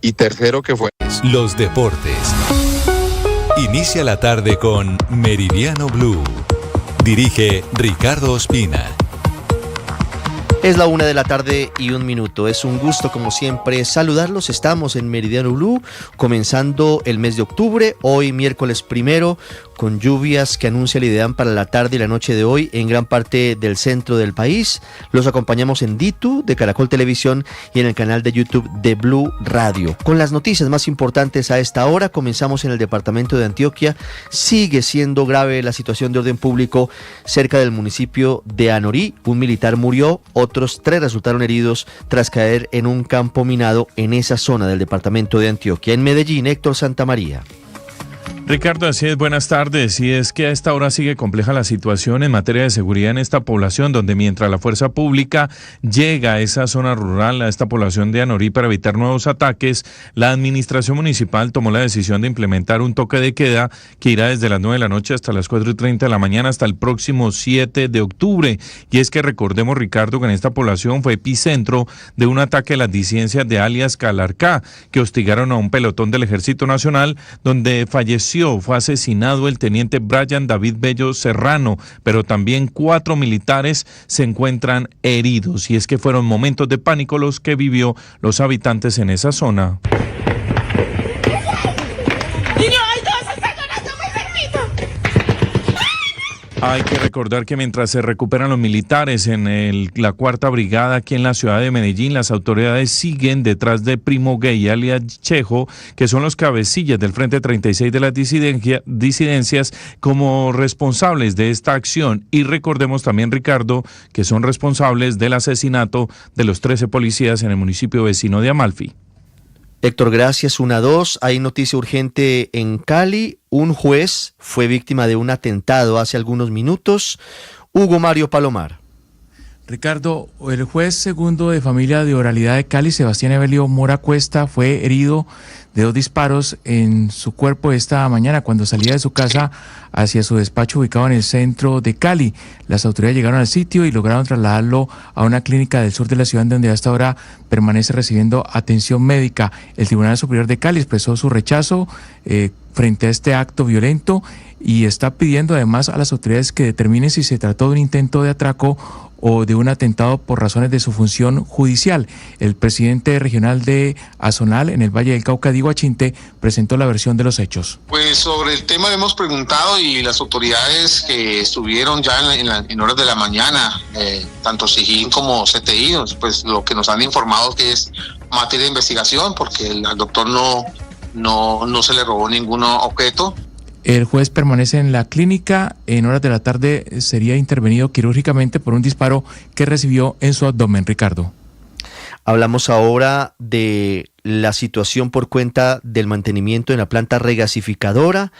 Y tercero, que fue los deportes. Inicia la tarde con Meridiano Blue. Dirige Ricardo Ospina. Es la 1:01 p.m. Es un gusto, como siempre, saludarlos. Estamos en Meridiano Blue, comenzando el mes de octubre, hoy miércoles 1, con lluvias que anuncia el IDEAM para la tarde y la noche de hoy en gran parte del centro del país. Los acompañamos en DITU de Caracol Televisión y en el canal de YouTube de Blue Radio. Con las noticias más importantes a esta hora, comenzamos en el departamento de Antioquia. Sigue siendo grave la situación de orden público cerca del municipio de Anorí. Un militar murió, otros 3 resultaron heridos tras caer en un campo minado en esa zona del departamento de Antioquia. En Medellín, Héctor Santamaría. Ricardo, así es, buenas tardes. Y es que a esta hora sigue compleja la situación en materia de seguridad en esta población, donde mientras la fuerza pública llega a esa zona rural, a esta población de Anorí para evitar nuevos ataques, la administración municipal tomó la decisión de implementar un toque de queda que irá desde las 9 de la noche hasta las 4:30 de la mañana hasta el próximo 7 de octubre. Y es que recordemos, Ricardo, que en esta población fue epicentro de un ataque a las disidencias de alias Calarcá, que hostigaron a un pelotón del Ejército Nacional, donde fue asesinado el teniente Brian David Bello Serrano, pero también 4 militares se encuentran heridos. Y es que fueron momentos de pánico los que vivió los habitantes en esa zona. Hay que recordar que mientras se recuperan los militares en la 4ª Brigada aquí en la ciudad de Medellín, las autoridades siguen detrás de Primo Gay, alias Chejo, que son los cabecillas del Frente 36 de las disidencias como responsables de esta acción. Y recordemos también, Ricardo, que son responsables del asesinato de los 13 policías en el municipio vecino de Amalfi. Héctor, gracias. 1-2. Hay noticia urgente en Cali. Un juez fue víctima de un atentado hace algunos minutos. Hugo Mario Palomar. Ricardo, el juez segundo de familia de oralidad de Cali, Sebastián Evelio Mora Cuesta, fue herido de 2 disparos en su cuerpo esta mañana cuando salía de su casa hacia su despacho ubicado en el centro de Cali. Las autoridades llegaron al sitio y lograron trasladarlo a una clínica del sur de la ciudad, donde hasta ahora permanece recibiendo atención médica. El Tribunal Superior de Cali expresó su rechazo frente a este acto violento y está pidiendo además a las autoridades que determinen si se trató de un intento de atraco o de un atentado por razones de su función judicial. El presidente regional de Azonal, en el Valle del Cauca, Diego Achinte, presentó la versión de los hechos. Pues sobre el tema le hemos preguntado y las autoridades que estuvieron ya en horas de la mañana, tanto SIGIN como CTI, pues lo que nos han informado que es materia de investigación, porque al doctor no se le robó ningún objeto. El juez permanece en la clínica. En horas de la tarde sería intervenido quirúrgicamente por un disparo que recibió en su abdomen. Ricardo. Hablamos ahora de la situación por cuenta del mantenimiento en la planta regasificadora.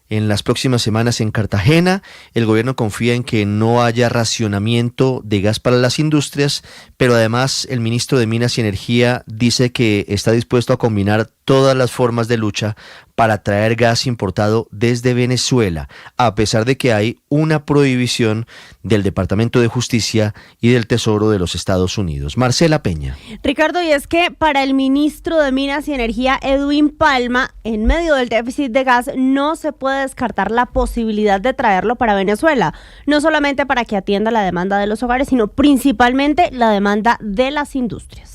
En las próximas semanas en Cartagena, el gobierno confía en que no haya racionamiento de gas para las industrias, pero además el ministro de Minas y Energía dice que está dispuesto a combinar todas las formas de lucha para traer gas importado desde Venezuela, a pesar de que hay una prohibición del Departamento de Justicia y del Tesoro de los Estados Unidos. Marcela Peña. Ricardo, y es que para el ministro de Minas y Energía, Edwin Palma, en medio del déficit de gas, no se puede descartar la posibilidad de traerlo para Venezuela, no solamente para que atienda la demanda de los hogares, sino principalmente la demanda de las industrias.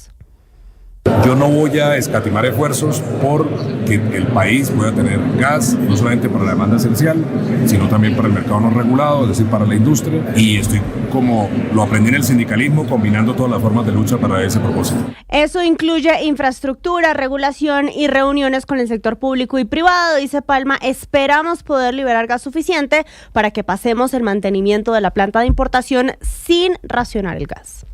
Yo no voy a escatimar esfuerzos por que el país pueda tener gas, no solamente para la demanda esencial, sino también para el mercado no regulado, es decir, para la industria. Y estoy, como lo aprendí en el sindicalismo, combinando todas las formas de lucha para ese propósito. Eso incluye infraestructura, regulación y reuniones con el sector público y privado, dice Palma. Esperamos poder liberar gas suficiente para que pasemos el mantenimiento de la planta de importación sin racionar el gas.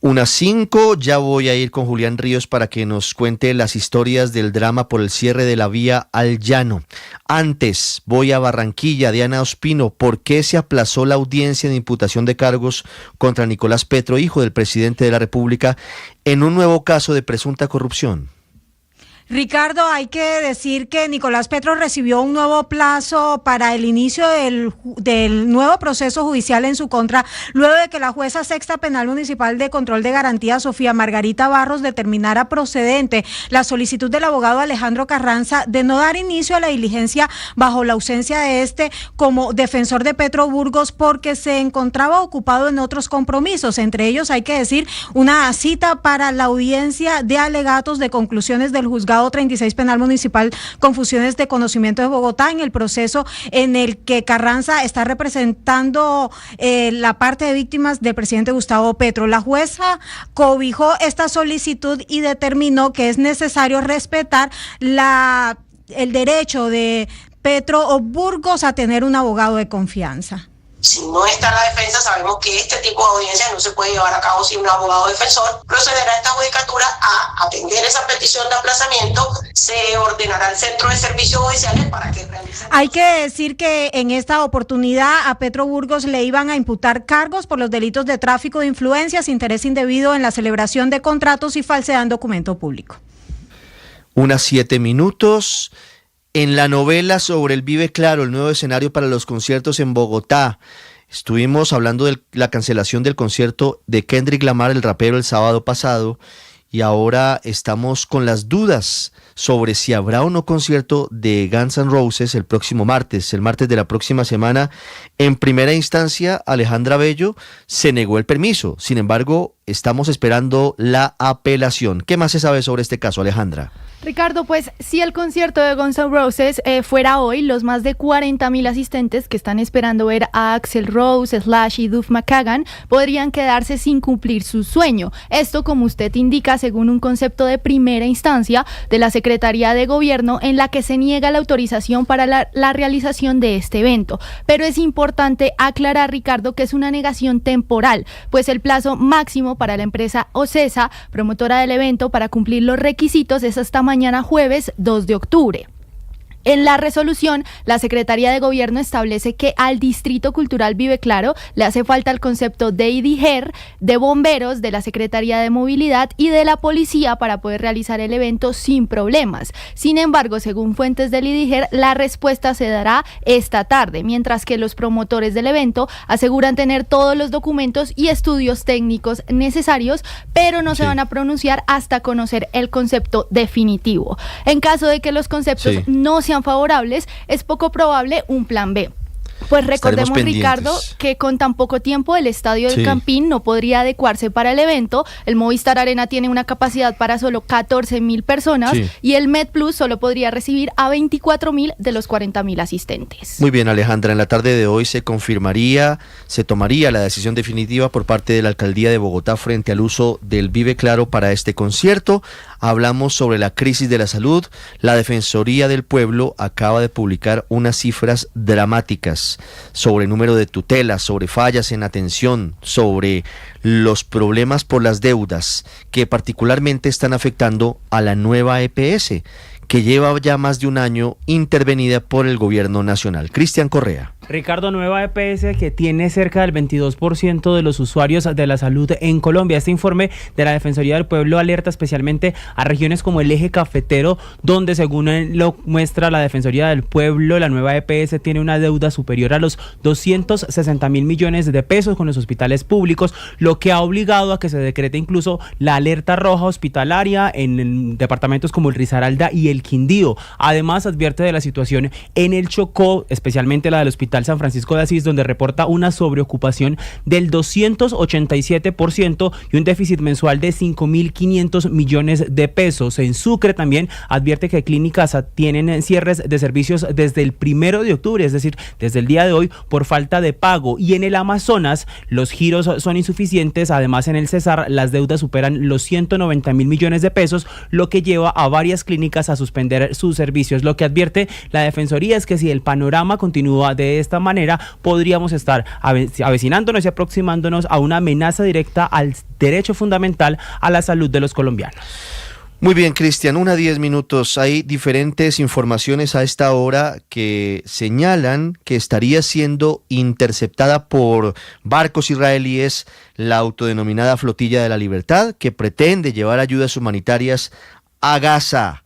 1:05, ya voy a ir con Julián Ríos para que nos cuente las historias del drama por el cierre de la vía al Llano. Antes, voy a Barranquilla. Diana Ospino, ¿por qué se aplazó la audiencia de imputación de cargos contra Nicolás Petro, hijo del presidente de la República, en un nuevo caso de presunta corrupción? Ricardo, hay que decir que Nicolás Petro recibió un nuevo plazo para el inicio del nuevo proceso judicial en su contra, luego de que la jueza sexta penal municipal de control de garantía, Sofía Margarita Barros, determinara procedente la solicitud del abogado Alejandro Carranza de no dar inicio a la diligencia bajo la ausencia de este como defensor de Petro Burgos, porque se encontraba ocupado en otros compromisos. Entre ellos, hay que decir, una cita para la audiencia de alegatos de conclusiones del juzgado 36 penal municipal con funciones de conocimiento de Bogotá, en el proceso en el que Carranza está representando la parte de víctimas del presidente Gustavo Petro. La jueza cobijó esta solicitud y determinó que es necesario respetar el derecho de Petro Burgos a tener un abogado de confianza. Si no está la defensa, sabemos que este tipo de audiencias no se puede llevar a cabo sin un abogado defensor. Procederá esta judicatura a atender esa petición de aplazamiento. Se ordenará al centro de servicios judiciales para que realicen. Hay que decir que en esta oportunidad a Petro Burgos le iban a imputar cargos por los delitos de tráfico de influencias, interés indebido en la celebración de contratos y falsedad en documento público. Unas 7 minutos. En la novela sobre el Vive Claro, el nuevo escenario para los conciertos en Bogotá, estuvimos hablando de la cancelación del concierto de Kendrick Lamar, el rapero, el sábado pasado, y ahora estamos con las dudas sobre si habrá o no concierto de Guns N' Roses el próximo martes, el martes de la próxima semana. En primera instancia, Alejandra Bello se negó el permiso. Sin embargo, estamos esperando la apelación. ¿Qué más se sabe sobre este caso, Alejandra? Ricardo, pues si el concierto de Guns N' Roses fuera hoy, los más de 40,000 asistentes que están esperando ver a Axl Rose, Slash y Duff McKagan podrían quedarse sin cumplir su sueño. Esto, como usted indica, según un concepto de primera instancia de la Secretaría de Gobierno, en la que se niega la autorización para la realización de este evento. Pero es importante aclarar, Ricardo, que es una negación temporal, pues el plazo máximo para la empresa OCESA, promotora del evento, para cumplir los requisitos es hasta mañana jueves 2 de octubre. En la resolución, la Secretaría de Gobierno establece que al Distrito Cultural Vive Claro le hace falta el concepto de IDIGER, de bomberos, de la Secretaría de Movilidad y de la Policía para poder realizar el evento sin problemas. Sin embargo, según fuentes del IDIGER, la respuesta se dará esta tarde, mientras que los promotores del evento aseguran tener todos los documentos y estudios técnicos necesarios, pero no se van a pronunciar hasta conocer el concepto definitivo. En caso de que los conceptos no sean favorables, es poco probable un plan B. Pues recordemos, Ricardo, que con tan poco tiempo el estadio del Campín no podría adecuarse para el evento. El Movistar Arena tiene una capacidad para solo 14,000 personas y el MedPlus solo podría recibir a 24,000 de los 40,000 asistentes. Muy bien, Alejandra, en la tarde de hoy se tomaría la decisión definitiva por parte de la Alcaldía de Bogotá frente al uso del Vive Claro para este concierto. Hablamos sobre la crisis de la salud. La Defensoría del Pueblo acaba de publicar unas cifras dramáticas sobre el número de tutelas, sobre fallas en atención, sobre los problemas por las deudas que particularmente están afectando a la nueva EPS, que lleva ya más de un año intervenida por el gobierno nacional. Cristian Correa. Ricardo, nueva EPS que tiene cerca del 22% de los usuarios de la salud en Colombia. Este informe de la Defensoría del Pueblo alerta especialmente a regiones como el eje cafetero, donde según lo muestra la Defensoría del Pueblo, la nueva EPS tiene una deuda superior a los 260,000 millones de pesos con los hospitales públicos, lo que ha obligado a que se decrete incluso la alerta roja hospitalaria en departamentos como el Risaralda y el Quindío. Además, advierte de la situación en el Chocó, especialmente la del Hospital San Francisco de Asís, donde reporta una sobreocupación del 287% y un déficit mensual de 5.500 millones de pesos. En Sucre también advierte que clínicas tienen cierres de servicios desde el 1 de octubre, es decir, desde el día de hoy, por falta de pago. Y en el Amazonas los giros son insuficientes. Además, en el Cesar las deudas superan los 190,000 millones de pesos, lo que lleva a varias clínicas a suspender sus servicios. Lo que advierte la Defensoría es que si el panorama continúa de esta manera, podríamos estar avecinándonos y aproximándonos a una amenaza directa al derecho fundamental a la salud de los colombianos. Muy bien, Cristian, 1:10 minutos. Hay diferentes informaciones a esta hora que señalan que estaría siendo interceptada por barcos israelíes la autodenominada Flotilla de la Libertad, que pretende llevar ayudas humanitarias a Gaza.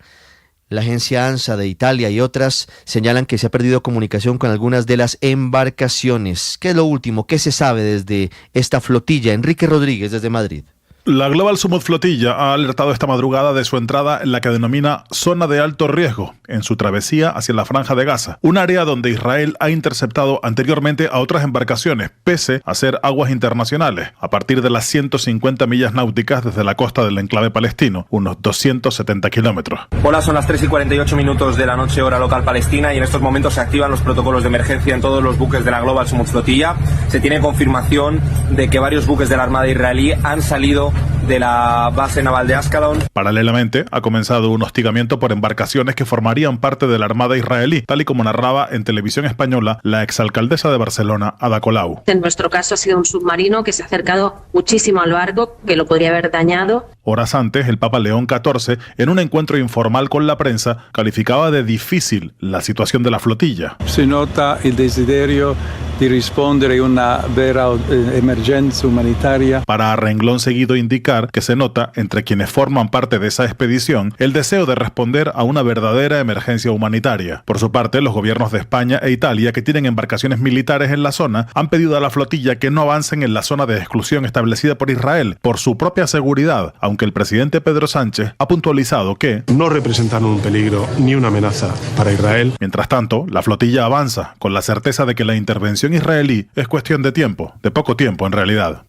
La agencia ANSA de Italia y otras señalan que se ha perdido comunicación con algunas de las embarcaciones. ¿Qué es lo último? ¿Qué se sabe desde esta flotilla? Enrique Rodríguez, desde Madrid. La Global Summit Flotilla ha alertado esta madrugada de su entrada en la que denomina zona de alto riesgo en su travesía hacia la Franja de Gaza, un área donde Israel ha interceptado anteriormente a otras embarcaciones, pese a ser aguas internacionales, a partir de las 150 millas náuticas desde la costa del enclave palestino, unos 270 kilómetros. Hola, son las 3:48 de la noche, hora local palestina, y en estos momentos se activan los protocolos de emergencia en todos los buques de la Global Summit Flotilla. Se tiene confirmación de que varios buques de la Armada israelí han salido de la base naval de Ascalon. Paralelamente, ha comenzado un hostigamiento por embarcaciones que formarían parte de la Armada israelí, tal y como narraba en televisión española la exalcaldesa de Barcelona, Ada Colau. En nuestro caso ha sido un submarino que se ha acercado muchísimo al barco, que lo podría haber dañado. Horas antes, el Papa León XIV, en un encuentro informal con la prensa, calificaba de difícil la situación de la flotilla. Se nota el desiderio de responder a una vera emergencia humanitaria. Para a renglón seguido indicar que se nota entre quienes forman parte de esa expedición el deseo de responder a una verdadera emergencia humanitaria. Por su parte, los gobiernos de España e Italia, que tienen embarcaciones militares en la zona, han pedido a la flotilla que no avancen en la zona de exclusión establecida por Israel por su propia seguridad, aunque el presidente Pedro Sánchez ha puntualizado que no representan un peligro ni una amenaza para Israel. Mientras tanto, la flotilla avanza con la certeza de que la intervención israelí es cuestión de tiempo, de poco tiempo en realidad.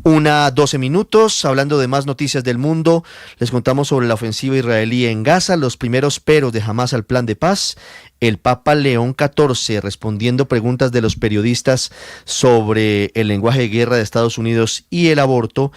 1:12 minutos, hablando de más noticias del mundo, les contamos sobre la ofensiva israelí en Gaza, los primeros peros de Hamás al plan de paz, el Papa León XIV respondiendo preguntas de los periodistas sobre el lenguaje de guerra de Estados Unidos y el aborto,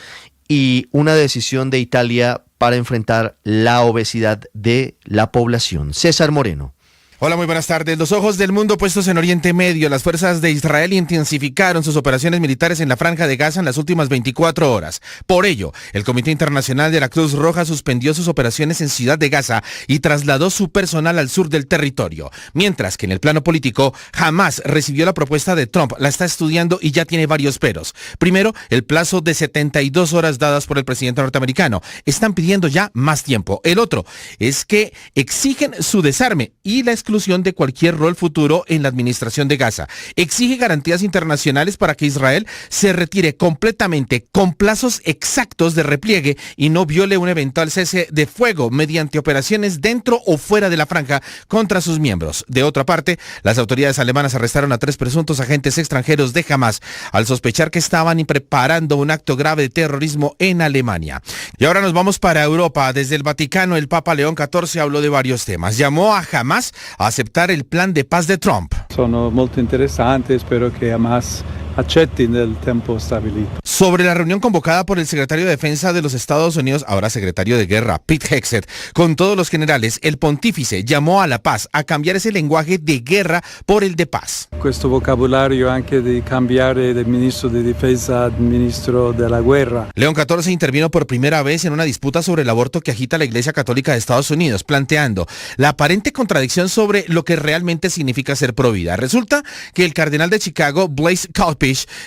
y una decisión de Italia para enfrentar la obesidad de la población. César Moreno. Hola, muy buenas tardes. Los ojos del mundo puestos en Oriente Medio. Las fuerzas de Israel intensificaron sus operaciones militares en la Franja de Gaza en las últimas 24 horas. Por ello, el Comité Internacional de la Cruz Roja suspendió sus operaciones en Ciudad de Gaza y trasladó su personal al sur del territorio. Mientras que en el plano político, Hamás recibió la propuesta de Trump, la está estudiando y ya tiene varios peros. Primero, el plazo de 72 horas dadas por el presidente norteamericano. Están pidiendo ya más tiempo. El otro es que exigen su desarme y la exclusión de cualquier rol futuro en la administración de Gaza. Exige garantías internacionales para que Israel se retire completamente con plazos exactos de repliegue y no viole un eventual cese de fuego mediante operaciones dentro o fuera de la franja contra sus miembros. De otra parte, las autoridades alemanas arrestaron a 3 presuntos agentes extranjeros de Hamás al sospechar que estaban preparando un acto grave de terrorismo en Alemania. Y ahora nos vamos para Europa. Desde el Vaticano, el Papa León XIV habló de varios temas. Llamó a Hamás a aceptar el plan de paz de Trump. Son muy interesantes, espero que Hamás acepten el tiempo stabilito. Sobre la reunión convocada por el secretario de Defensa de los Estados Unidos, ahora secretario de Guerra, Pete Hegseth, con todos los generales, el pontífice llamó a la paz, a cambiar ese lenguaje de guerra por el de paz. Questo vocabulario anche di cambiare del ministro de Defensa al ministro de la Guerra. León XIV intervino por primera vez en una disputa sobre el aborto que agita la Iglesia Católica de Estados Unidos, planteando la aparente contradicción sobre lo que realmente significa ser provida. Resulta que el cardenal de Chicago, Blaise Colpish,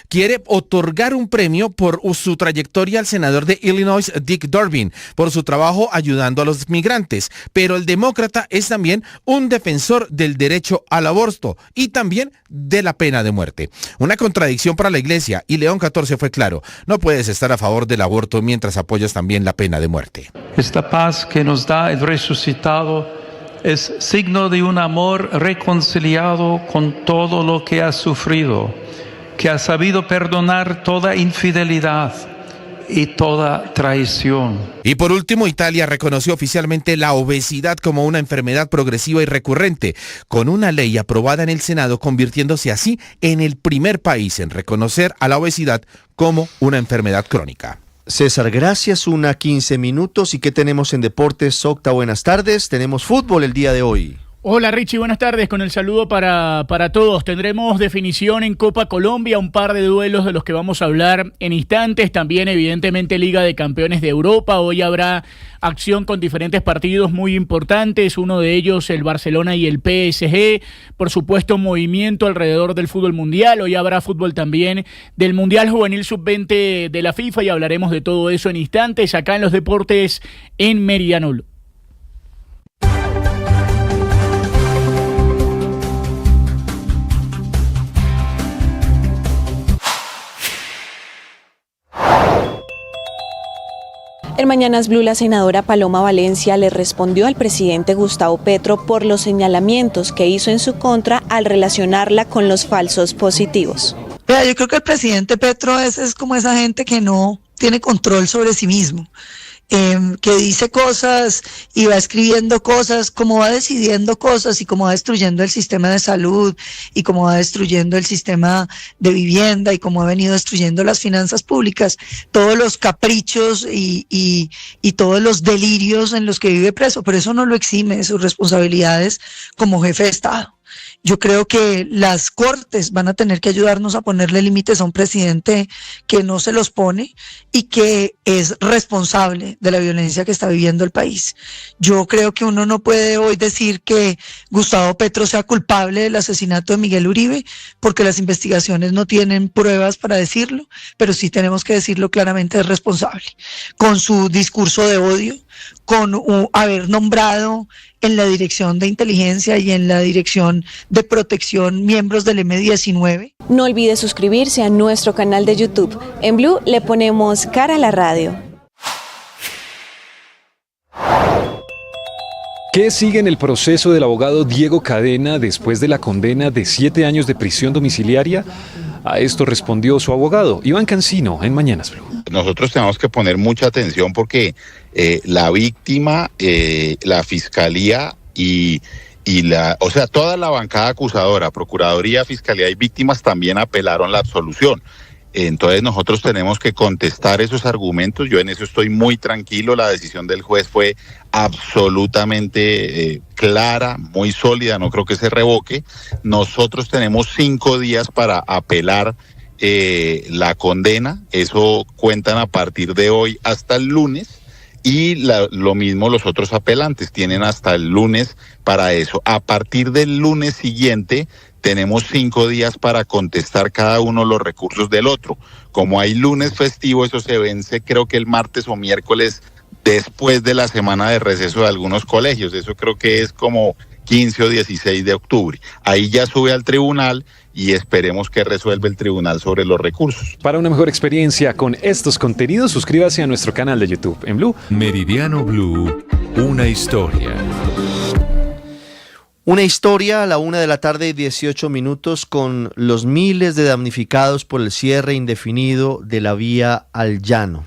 quiere otorgar un premio por su trayectoria al senador de Illinois, Dick Durbin, por su trabajo ayudando a los migrantes. Pero el demócrata es también un defensor del derecho al aborto y también de la pena de muerte. Una contradicción para la Iglesia, y León XIV fue claro: no puedes estar a favor del aborto mientras apoyas también la pena de muerte. Esta paz que nos da el resucitado es signo de un amor reconciliado con todo lo que ha sufrido, que ha sabido perdonar toda infidelidad y toda traición. Y por último, Italia reconoció oficialmente la obesidad como una enfermedad progresiva y recurrente, con una ley aprobada en el Senado, convirtiéndose así en el primer país en reconocer a la obesidad como una enfermedad crónica. César, gracias. 1:15 minutos. ¿Y qué tenemos en deportes? Octa, buenas tardes. Tenemos fútbol el día de hoy. Hola Richie, buenas tardes, con el saludo para todos. Tendremos definición en Copa Colombia, un par de duelos de los que vamos a hablar en instantes, también evidentemente Liga de Campeones de Europa. Hoy habrá acción con diferentes partidos muy importantes, uno de ellos el Barcelona y el PSG, por supuesto movimiento alrededor del fútbol mundial. Hoy habrá fútbol también del Mundial Juvenil Sub-20 de la FIFA y hablaremos de todo eso en instantes acá en los deportes en Meridiano Blue. Mañanas Blue, la senadora Paloma Valencia le respondió al presidente Gustavo Petro por los señalamientos que hizo en su contra al relacionarla con los falsos positivos. Vea, yo creo que el presidente Petro es como esa gente que no tiene control sobre sí mismo. Que dice cosas y va escribiendo cosas, como va decidiendo cosas y como va destruyendo el sistema de salud y como va destruyendo el sistema de vivienda y como ha venido destruyendo las finanzas públicas, todos los caprichos y todos los delirios en los que vive preso, pero eso no lo exime de sus responsabilidades como jefe de Estado. Yo creo que las cortes van a tener que ayudarnos a ponerle límites a un presidente que no se los pone y que es responsable de la violencia que está viviendo el país. Yo creo que uno no puede hoy decir que Gustavo Petro sea culpable del asesinato de Miguel Uribe, porque las investigaciones no tienen pruebas para decirlo, pero sí tenemos que decirlo claramente, es responsable. Con su discurso de odio, con haber nombrado en la dirección de inteligencia y en la dirección de protección miembros del M-19. No olvide suscribirse a nuestro canal de YouTube. En Blue le ponemos cara a la radio. ¿Qué sigue en el proceso del abogado Diego Cadena después de la condena de 7 años de prisión domiciliaria? A esto respondió su abogado, Iván Cancino, en Mañanas Blue. Nosotros tenemos que poner mucha atención porque la víctima, la fiscalía y toda la bancada acusadora, procuraduría, fiscalía y víctimas también apelaron la absolución. Entonces nosotros tenemos que contestar esos argumentos. Yo en eso estoy muy tranquilo. La decisión del juez fue absolutamente clara, muy sólida, no creo que se revoque. Nosotros tenemos 5 días para apelar la condena. Eso cuentan a partir de hoy hasta el lunes. Y lo mismo los otros apelantes, tienen hasta el lunes para eso. A partir del lunes siguiente tenemos 5 días para contestar cada uno los recursos del otro. Como hay lunes festivo, eso se vence creo que el martes o miércoles después de la semana de receso de algunos colegios. Eso creo que es como 15 o 16 de octubre. Ahí ya sube al tribunal y esperemos que resuelva el tribunal sobre los recursos. Para una mejor experiencia con estos contenidos, suscríbase a nuestro canal de YouTube en Blue. Meridiano Blue, una historia. Una historia a la 1:18 p.m. con los miles de damnificados por el cierre indefinido de la vía al llano.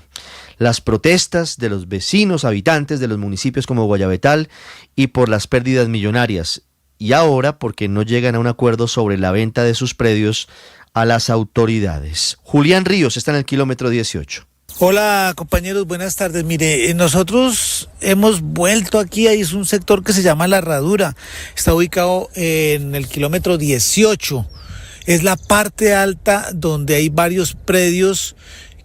Las protestas de los vecinos habitantes de los municipios como Guayabetal y por las pérdidas millonarias. Y ahora porque no llegan a un acuerdo sobre la venta de sus predios a las autoridades. Julián Ríos está en el kilómetro 18. Hola compañeros, buenas tardes. Mire, nosotros hemos vuelto aquí, ahí es un sector que se llama La Herradura, está ubicado en el kilómetro 18, es la parte alta donde hay varios predios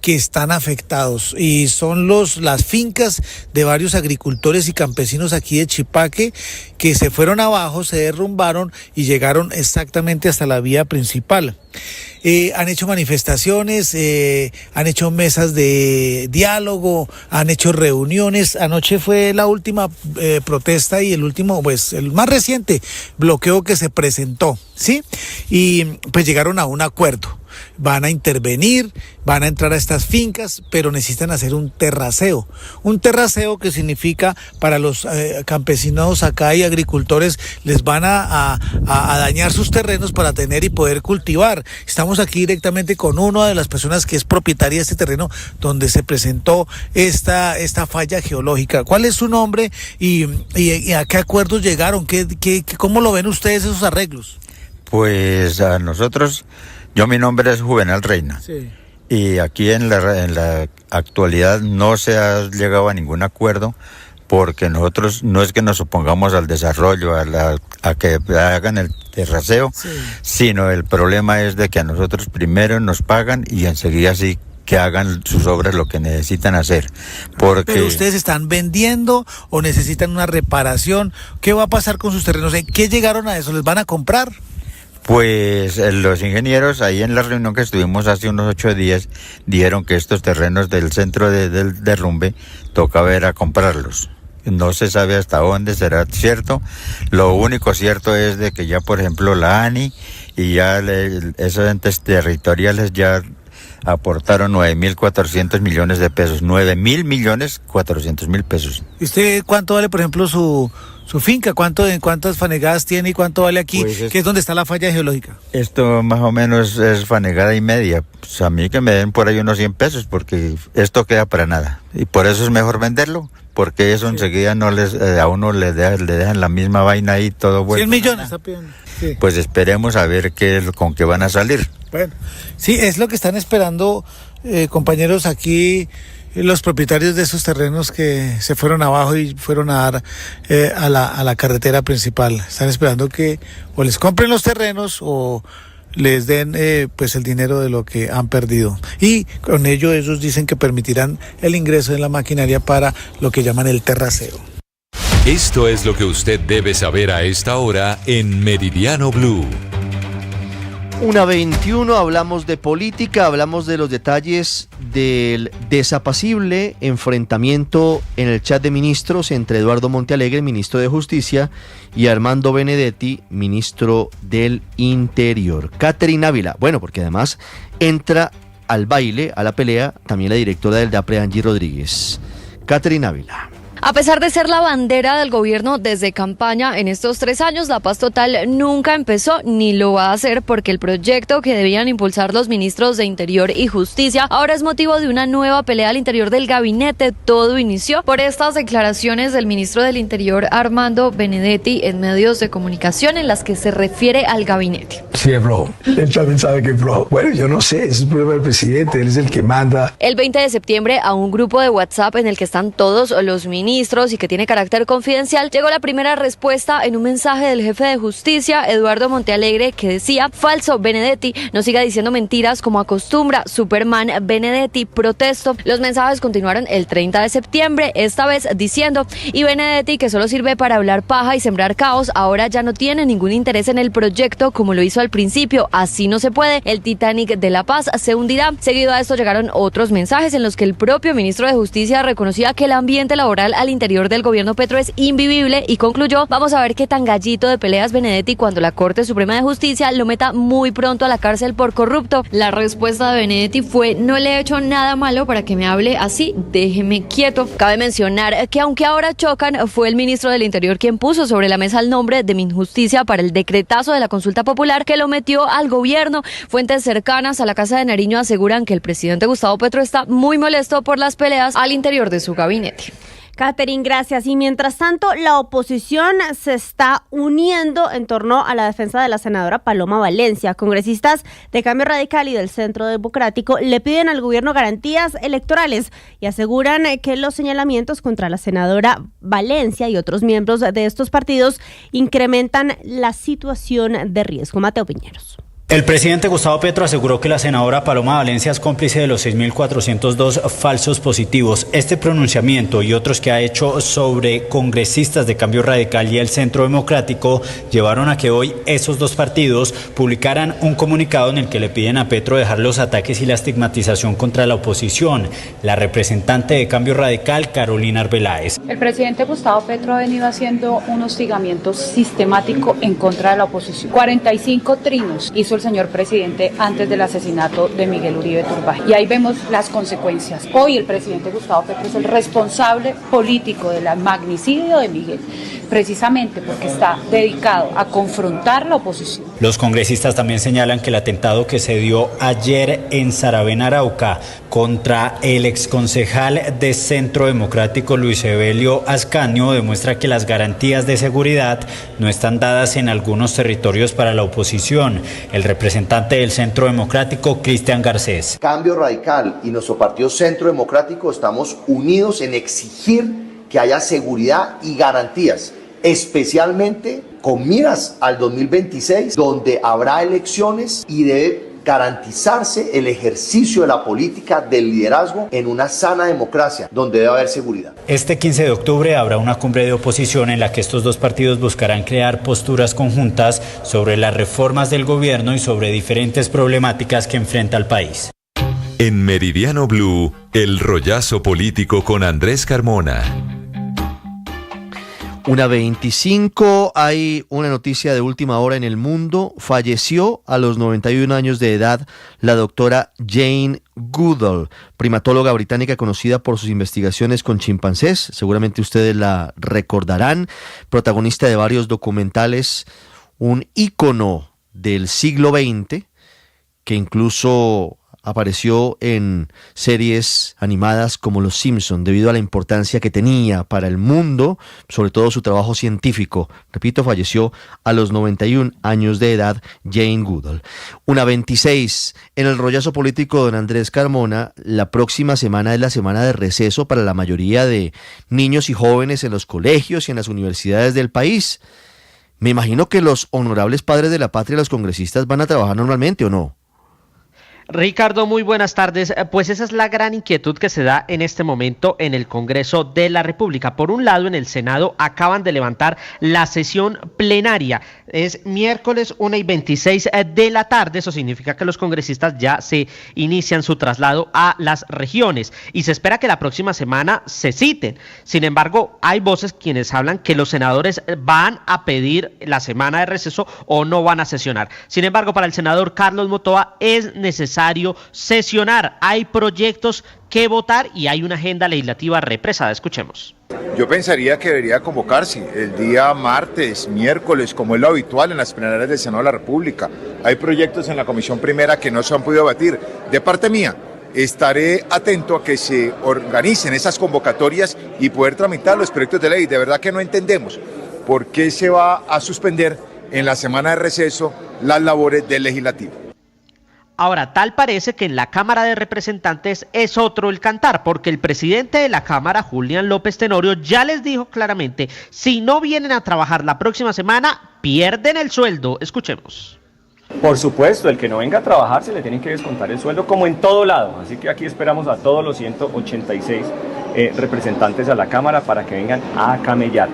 que están afectados y son las fincas de varios agricultores y campesinos aquí de Chipaque que se fueron abajo, se derrumbaron y llegaron exactamente hasta la vía principal. Han hecho manifestaciones, han hecho mesas de diálogo, han hecho reuniones. Anoche fue la última protesta y el último, pues el más reciente bloqueo que se presentó, ¿sí? Y pues llegaron a un acuerdo. Van a intervenir, van a entrar a estas fincas, pero necesitan hacer un terraceo. Un terraceo que significa para los campesinos acá y agricultores les van a dañar sus terrenos para tener y poder cultivar. Estamos aquí directamente con una de las personas que es propietaria de este terreno donde se presentó esta falla geológica. ¿Cuál es su nombre y a qué acuerdos llegaron? ¿Cómo lo ven ustedes esos arreglos? Pues a nosotros... mi nombre es Juvenal Reina. Sí. Y aquí en la actualidad no se ha llegado a ningún acuerdo porque nosotros no es que nos opongamos al desarrollo, a que hagan el terraceo, sí, sino el problema es de que a nosotros primero nos pagan y enseguida sí que hagan sus obras lo que necesitan hacer. Porque... ¿Pero ustedes están vendiendo o necesitan una reparación? ¿Qué va a pasar con sus terrenos? ¿En qué llegaron a eso? ¿Les van a comprar? Pues los ingenieros ahí en la reunión que estuvimos hace unos 8 días dijeron que estos terrenos del centro del derrumbe toca ver a comprarlos. No se sabe hasta dónde será cierto. Lo único cierto es de que ya por ejemplo la ANI y ya esos entes territoriales ya aportaron 9.400 millones de pesos. 9.400.000 pesos. ¿Y usted cuánto vale, por ejemplo, su finca? ¿En cuántas fanegadas tiene y cuánto vale aquí, pues que es donde está la falla geológica? Esto más o menos es fanegada y media. Pues a mí que me den por ahí unos 100 pesos, porque esto queda para nada. Y por eso es mejor venderlo, porque eso enseguida no a uno le dejan la misma vaina ahí todo vuelto. 100 millones está pidiendo. Sí. Pues esperemos a ver con qué van a salir. Bueno, sí, es lo que están esperando, compañeros, aquí los propietarios de esos terrenos que se fueron abajo y fueron a dar a la carretera principal. Están esperando que o les compren los terrenos o les den pues el dinero de lo que han perdido. Y con ello ellos dicen que permitirán el ingreso de la maquinaria para lo que llaman el terraceo. Esto es lo que usted debe saber a esta hora en Meridiano Blue. 1:21, hablamos de política, hablamos de los detalles del desapacible enfrentamiento en el chat de ministros entre Eduardo Montealegre, ministro de Justicia, y Armando Benedetti, ministro del Interior. Catherine Ávila, bueno, porque además entra al baile, a la pelea, también la directora del DAPRE, Angie Rodríguez. Catherine Ávila. A pesar de ser la bandera del gobierno desde campaña en estos 3 años, la paz total nunca empezó ni lo va a hacer, porque el proyecto que debían impulsar los ministros de Interior y Justicia ahora es motivo de una nueva pelea al interior del gabinete. Todo inició por estas declaraciones del ministro del Interior, Armando Benedetti, en medios de comunicación en las que se refiere al gabinete. Sí, es flojo. Él también sabe que es flojo. Bueno, yo no sé, es el problema del presidente, él es el que manda. El 20 de septiembre, a un grupo de WhatsApp en el que están todos los ministros y que tiene carácter confidencial, llegó la primera respuesta en un mensaje del jefe de justicia, Eduardo Montealegre, que decía: falso Benedetti, no siga diciendo mentiras como acostumbra, Superman Benedetti, protesto. Los mensajes continuaron el 30 de septiembre, esta vez diciendo: y Benedetti, que solo sirve para hablar paja y sembrar caos, ahora ya no tiene ningún interés en el proyecto como lo hizo al principio, así no se puede, el Titanic de la paz se hundirá. Seguido a esto llegaron otros mensajes en los que el propio ministro de Justicia reconocía que el ambiente laboral al interior del gobierno Petro es invivible y concluyó: vamos a ver qué tan gallito de peleas Benedetti cuando la Corte Suprema de Justicia lo meta muy pronto a la cárcel por corrupto. La respuesta de Benedetti fue: no le he hecho nada malo para que me hable así, déjeme quieto. Cabe mencionar que aunque ahora chocan, fue el ministro del Interior quien puso sobre la mesa el nombre de Minjusticia para el decretazo de la consulta popular que lo metió al gobierno. Fuentes cercanas a la Casa de Nariño aseguran que el presidente Gustavo Petro está muy molesto por las peleas al interior de su gabinete. Catherine, gracias. Y mientras tanto, la oposición se está uniendo en torno a la defensa de la senadora Paloma Valencia. Congresistas de Cambio Radical y del Centro Democrático le piden al gobierno garantías electorales y aseguran que los señalamientos contra la senadora Valencia y otros miembros de estos partidos incrementan la situación de riesgo. Mateo Piñeros. El presidente Gustavo Petro aseguró que la senadora Paloma Valencia es cómplice de los 6.402 falsos positivos. Este pronunciamiento y otros que ha hecho sobre congresistas de Cambio Radical y el Centro Democrático llevaron a que hoy esos dos partidos publicaran un comunicado en el que le piden a Petro dejar los ataques y la estigmatización contra la oposición. La representante de Cambio Radical, Carolina Arbeláez. El presidente Gustavo Petro ha venido haciendo un hostigamiento sistemático en contra de la oposición. 45 trinos hizo el señor presidente antes del asesinato de Miguel Uribe Turbay. Y ahí vemos las consecuencias. Hoy el presidente Gustavo Petro es el responsable político del magnicidio de Miguel, precisamente porque está dedicado a confrontar la oposición. Los congresistas también señalan que el atentado que se dio ayer en Saravena, Arauca, contra el exconcejal de Centro Democrático Luis Evelio Ascanio demuestra que las garantías de seguridad no están dadas en algunos territorios para la oposición. El representante del Centro Democrático, Cristian Garcés. Cambio Radical y nuestro partido Centro Democrático estamos unidos en exigir que haya seguridad y garantías, especialmente con miras al 2026, donde habrá elecciones y debe garantizarse el ejercicio de la política del liderazgo en una sana democracia, donde debe haber seguridad. Este 15 de octubre habrá una cumbre de oposición en la que estos dos partidos buscarán crear posturas conjuntas sobre las reformas del gobierno y sobre diferentes problemáticas que enfrenta el país. En Meridiano Blue, el rollazo político con Andrés Carmona. 1:25, hay una noticia de última hora en el mundo. Falleció a los 91 años de edad la doctora Jane Goodall, primatóloga británica conocida por sus investigaciones con chimpancés. Seguramente ustedes la recordarán. Protagonista de varios documentales, un ícono del siglo XX que incluso apareció en series animadas como Los Simpson debido a la importancia que tenía para el mundo, sobre todo su trabajo científico. Repito, falleció a los 91 años de edad Jane Goodall. 1:26, en el rollazo político de don Andrés Carmona, la próxima semana es la semana de receso para la mayoría de niños y jóvenes en los colegios y en las universidades del país. Me imagino que los honorables padres de la patria, los congresistas, van a trabajar normalmente, ¿o no? Ricardo, muy buenas tardes. Pues esa es la gran inquietud que se da en este momento en el Congreso de la República. Por un lado, en el Senado acaban de levantar la sesión plenaria. Es miércoles 1:26 de la tarde. Eso significa que los congresistas ya se inician su traslado a las regiones y se espera que la próxima semana se citen. Sin embargo, hay voces quienes hablan que los senadores van a pedir la semana de receso o no van a sesionar. Sin embargo, para el senador Carlos Motoa es necesario sesionar. Hay proyectos que votar y hay una agenda legislativa represada. Escuchemos. Yo pensaría que debería convocarse el día martes, miércoles, como es lo habitual en las plenarias del Senado de la República. Hay proyectos en la Comisión Primera que no se han podido debatir. De parte mía, estaré atento a que se organicen esas convocatorias y poder tramitar los proyectos de ley. De verdad que no entendemos por qué se va a suspender en la semana de receso las labores del legislativo. Ahora, tal parece que en la Cámara de Representantes es otro el cantar, porque el presidente de la Cámara, Julián López Tenorio, ya les dijo claramente, si no vienen a trabajar la próxima semana, pierden el sueldo. Escuchemos. Por supuesto, el que no venga a trabajar se le tiene que descontar el sueldo como en todo lado, así que aquí esperamos a todos los 186 representantes a la Cámara para que vengan a camellar.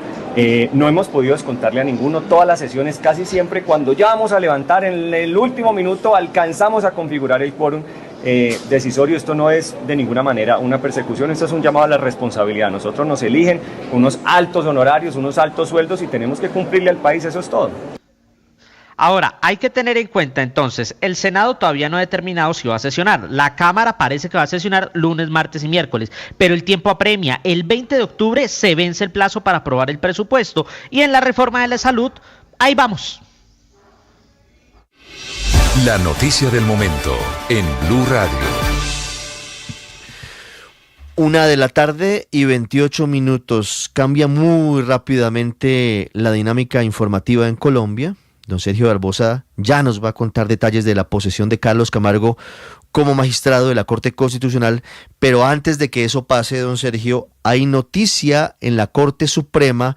No hemos podido descontarle a ninguno, todas las sesiones casi siempre cuando ya vamos a levantar en el último minuto alcanzamos a configurar el quórum decisorio. Esto no es de ninguna manera una persecución, esto es un llamado a la responsabilidad. Nosotros nos eligen unos altos honorarios, unos altos sueldos y tenemos que cumplirle al país, eso es todo. Ahora, hay que tener en cuenta entonces, el Senado todavía no ha determinado si va a sesionar. La Cámara parece que va a sesionar lunes, martes y miércoles, pero el tiempo apremia. El 20 de octubre se vence el plazo para aprobar el presupuesto y en la reforma de la salud, ahí vamos. La noticia del momento en Blue Radio. 1:28 p.m. Cambia muy rápidamente la dinámica informativa en Colombia. Don Sergio Barbosa ya nos va a contar detalles de la posesión de Carlos Camargo como magistrado de la Corte Constitucional, pero antes de que eso pase, don Sergio, hay noticia en la Corte Suprema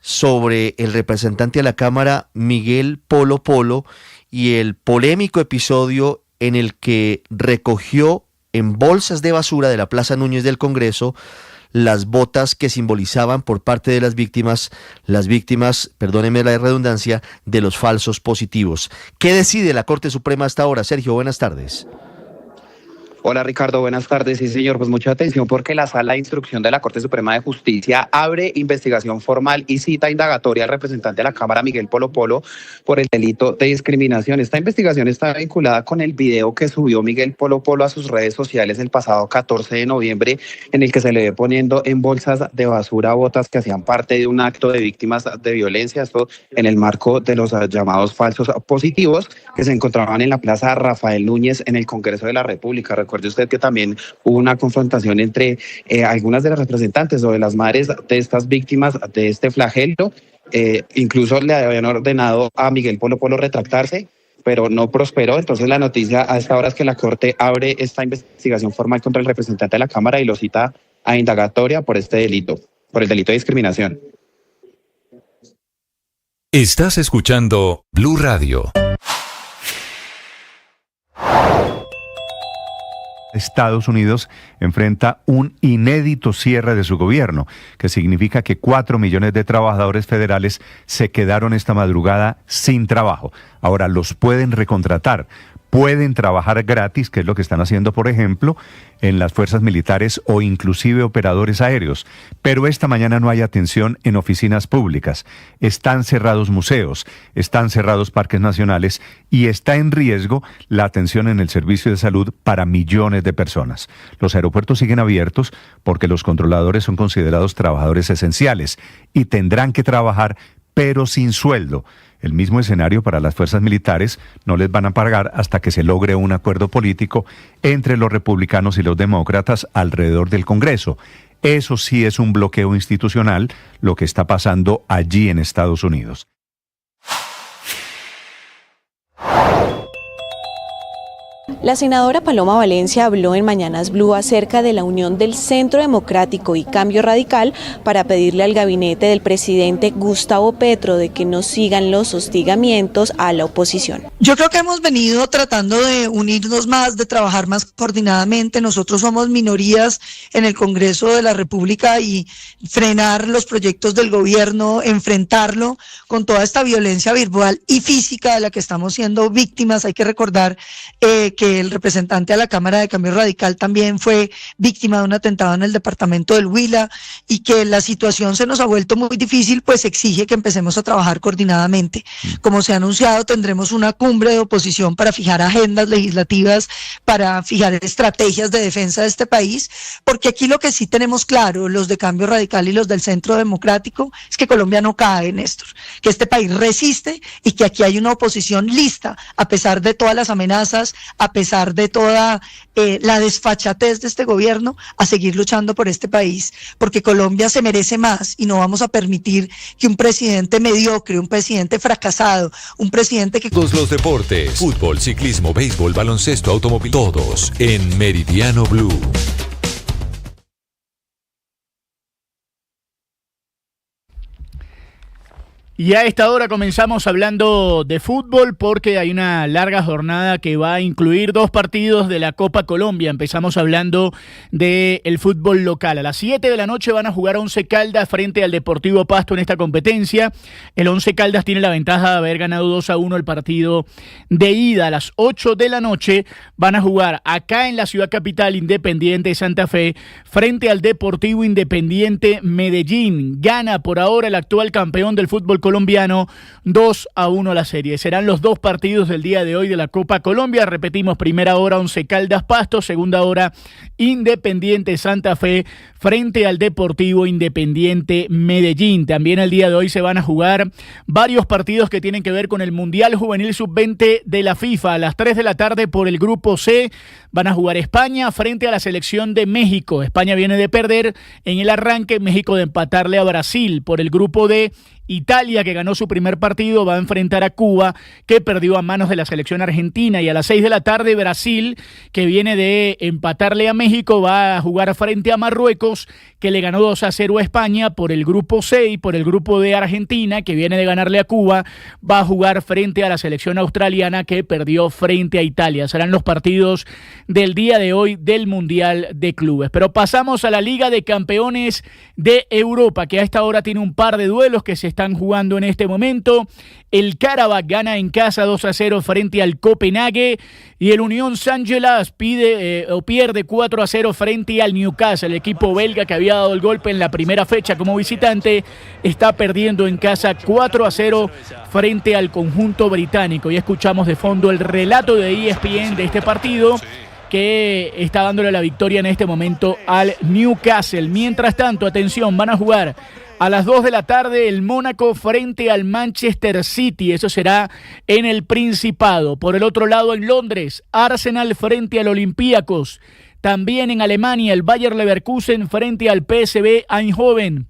sobre el representante a la Cámara Miguel Polo Polo y el polémico episodio en el que recogió en bolsas de basura de la Plaza Núñez del Congreso las botas que simbolizaban por parte de las víctimas, perdónenme la redundancia, de los falsos positivos. ¿Qué decide la Corte Suprema hasta ahora? Sergio, buenas tardes. Hola Ricardo, buenas tardes. Sí señor, pues mucha atención porque la Sala de Instrucción de la Corte Suprema de Justicia abre investigación formal y cita indagatoria al representante de la Cámara Miguel Polo Polo por el delito de discriminación. Esta investigación está vinculada con el video que subió Miguel Polo Polo a sus redes sociales el pasado 14 de noviembre en el que se le ve poniendo en bolsas de basura botas que hacían parte de un acto de víctimas de violencia, esto en el marco de los llamados falsos positivos que se encontraban en la Plaza Rafael Núñez en el Congreso de la República. Recuerde usted que también hubo una confrontación entre algunas de las representantes o de las madres de estas víctimas de este flagelo. Incluso le habían ordenado a Miguel Polo Polo retractarse, pero no prosperó. Entonces la noticia a esta hora es que la Corte abre esta investigación formal contra el representante de la Cámara y lo cita a indagatoria por este delito, por el delito de discriminación. Estás escuchando Blue Radio. Estados Unidos enfrenta un inédito cierre de su gobierno, que significa que 4 millones de trabajadores federales se quedaron esta madrugada sin trabajo. Ahora los pueden recontratar, pueden trabajar gratis, que es lo que están haciendo, por ejemplo, en las fuerzas militares o inclusive operadores aéreos. Pero esta mañana no hay atención en oficinas públicas. Están cerrados museos, están cerrados parques nacionales y está en riesgo la atención en el servicio de salud para millones de personas. Los aeropuertos siguen abiertos porque los controladores son considerados trabajadores esenciales y tendrán que trabajar, pero sin sueldo. El mismo escenario para las fuerzas militares, no les van a pagar hasta que se logre un acuerdo político entre los republicanos y los demócratas alrededor del Congreso. Eso sí es un bloqueo institucional, lo que está pasando allí en Estados Unidos. La senadora Paloma Valencia habló en Mañanas Blue acerca de la unión del Centro Democrático y Cambio Radical para pedirle al gabinete del presidente Gustavo Petro de que no sigan los hostigamientos a la oposición. Yo creo que hemos venido tratando de unirnos más, de trabajar más coordinadamente. Nosotros somos minorías en el Congreso de la República y frenar los proyectos del gobierno, enfrentarlo con toda esta violencia virtual y física de la que estamos siendo víctimas. Hay que recordar que el representante a la Cámara de Cambio Radical también fue víctima de un atentado en el departamento del Huila y que la situación se nos ha vuelto muy difícil, pues exige que empecemos a trabajar coordinadamente. Como se ha anunciado, tendremos una cumbre de oposición para fijar agendas legislativas, para fijar estrategias de defensa de este país, porque aquí lo que sí tenemos claro, los de Cambio Radical y los del Centro Democrático, es que Colombia no cae, Néstor, que este país resiste y que aquí hay una oposición lista, a pesar de todas las amenazas, a pesar de toda la desfachatez de este gobierno, a seguir luchando por este país, porque Colombia se merece más y no vamos a permitir que un presidente mediocre, un presidente fracasado, un presidente que... Todos los deportes, fútbol, ciclismo, béisbol, baloncesto, automóvil, todos en Meridiano Blue. Y a esta hora comenzamos hablando de fútbol porque hay una larga jornada que va a incluir 2 partidos de la Copa Colombia. Empezamos hablando del fútbol local. A las 7 de la noche van a jugar Once Caldas frente al Deportivo Pasto en esta competencia. El Once Caldas tiene la ventaja de haber ganado 2-1 el partido de ida. A las 8 de la noche van a jugar acá en la ciudad capital Independiente Santa Fe frente al Deportivo Independiente Medellín. Gana por ahora el actual campeón del fútbol colombiano 2-1 la serie. Serán los 2 partidos del día de hoy de la Copa Colombia. Repetimos, primera hora Once Caldas Pasto, segunda hora Independiente Santa Fe frente al Deportivo Independiente Medellín. También el día de hoy se van a jugar varios partidos que tienen que ver con el Mundial Juvenil Sub-20 de la FIFA. A las 3 de la tarde por el Grupo C van a jugar España frente a la selección de México. España viene de perder en el arranque, México de empatarle a Brasil. Por el Grupo D, Italia, que ganó su primer partido, va a enfrentar a Cuba, que perdió a manos de la selección argentina. Y a las 6 de la tarde, Brasil, que viene de empatarle a México, va a jugar frente a Marruecos, que le ganó 2-0 a España. Por el Grupo C y por el Grupo D, Argentina, que viene de ganarle a Cuba, va a jugar frente a la selección australiana, que perdió frente a Italia. Serán los partidos del día de hoy del Mundial de Clubes. Pero pasamos a la Liga de Campeones de Europa, que a esta hora tiene un par de duelos que se están jugando en este momento. El Karabakh gana en casa 2-0 frente al Copenhague y el Unión Saint-Gilloise pierde 4-0 frente al Newcastle. El equipo belga, que había dado el golpe en la primera fecha como visitante, está perdiendo en casa 4-0 frente al conjunto británico. Y escuchamos de fondo el relato de ESPN de este partido, que está dándole la victoria en este momento al Newcastle. Mientras tanto, atención, van a jugar a las 2 de la tarde el Mónaco frente al Manchester City. Eso será en el Principado. Por el otro lado, en Londres, Arsenal frente al Olympiacos. También en Alemania, el Bayer Leverkusen frente al PSV Eindhoven.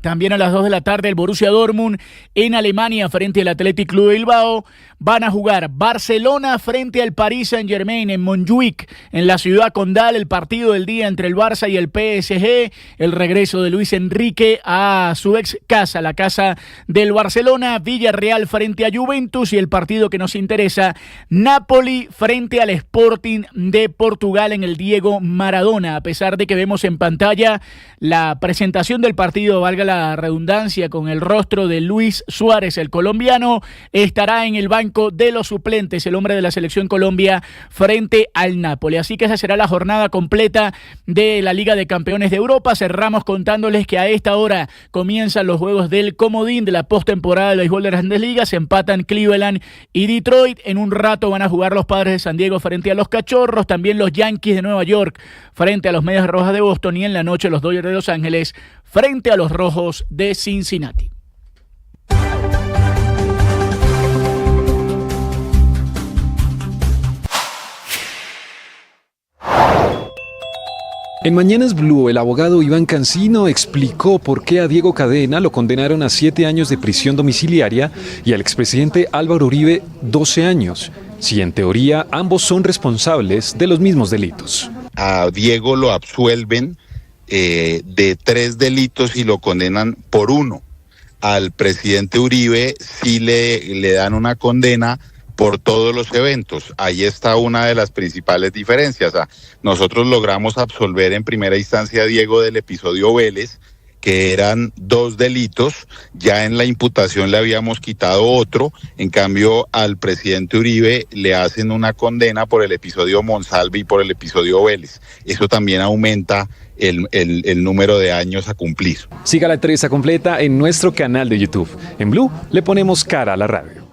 También a las 2 de la tarde el Borussia Dortmund en Alemania frente al Athletic Club de Bilbao. Van a jugar Barcelona frente al Paris Saint-Germain en Montjuic, en la ciudad condal. El partido del día entre el Barça y el PSG. El regreso de Luis Enrique a su ex casa, la casa del Barcelona. Villarreal frente a Juventus y el partido que nos interesa, Napoli frente al Sporting de Portugal en el Diego Maradona. A pesar de que vemos en pantalla la presentación del partido, valga la la redundancia, con el rostro de Luis Suárez, el colombiano, estará en el banco de los suplentes, el hombre de la selección Colombia frente al Napoli. Así que esa será la jornada completa de la Liga de Campeones de Europa. Cerramos contándoles que a esta hora comienzan los juegos del comodín de la postemporada del béisbol de las Grandes Ligas. Se empatan Cleveland y Detroit. En un rato van a jugar los Padres de San Diego frente a los Cachorros, también los Yankees de Nueva York frente a los Medias Rojas de Boston, y en la noche los Dodgers de Los Ángeles frente a los Rojos de Cincinnati. En Mañanas Blue, el abogado Iván Cancino explicó por qué a Diego Cadena lo condenaron a 7 años de prisión domiciliaria y al expresidente Álvaro Uribe 12 años, si en teoría ambos son responsables de los mismos delitos. A Diego lo absuelven de 3 delitos y lo condenan por 1. Al presidente Uribe sí le dan una condena por todos los eventos. Ahí está una de las principales diferencias. Nosotros logramos absolver en primera instancia a Diego del episodio Vélez, que eran 2 delitos. Ya en la imputación le habíamos quitado otro. En cambio, al presidente Uribe le hacen una condena por el episodio Monsalve y por el episodio Vélez. Eso también aumenta el número de años a cumplir. Siga la entrevista completa en nuestro canal de YouTube. En Blue le ponemos cara a la radio.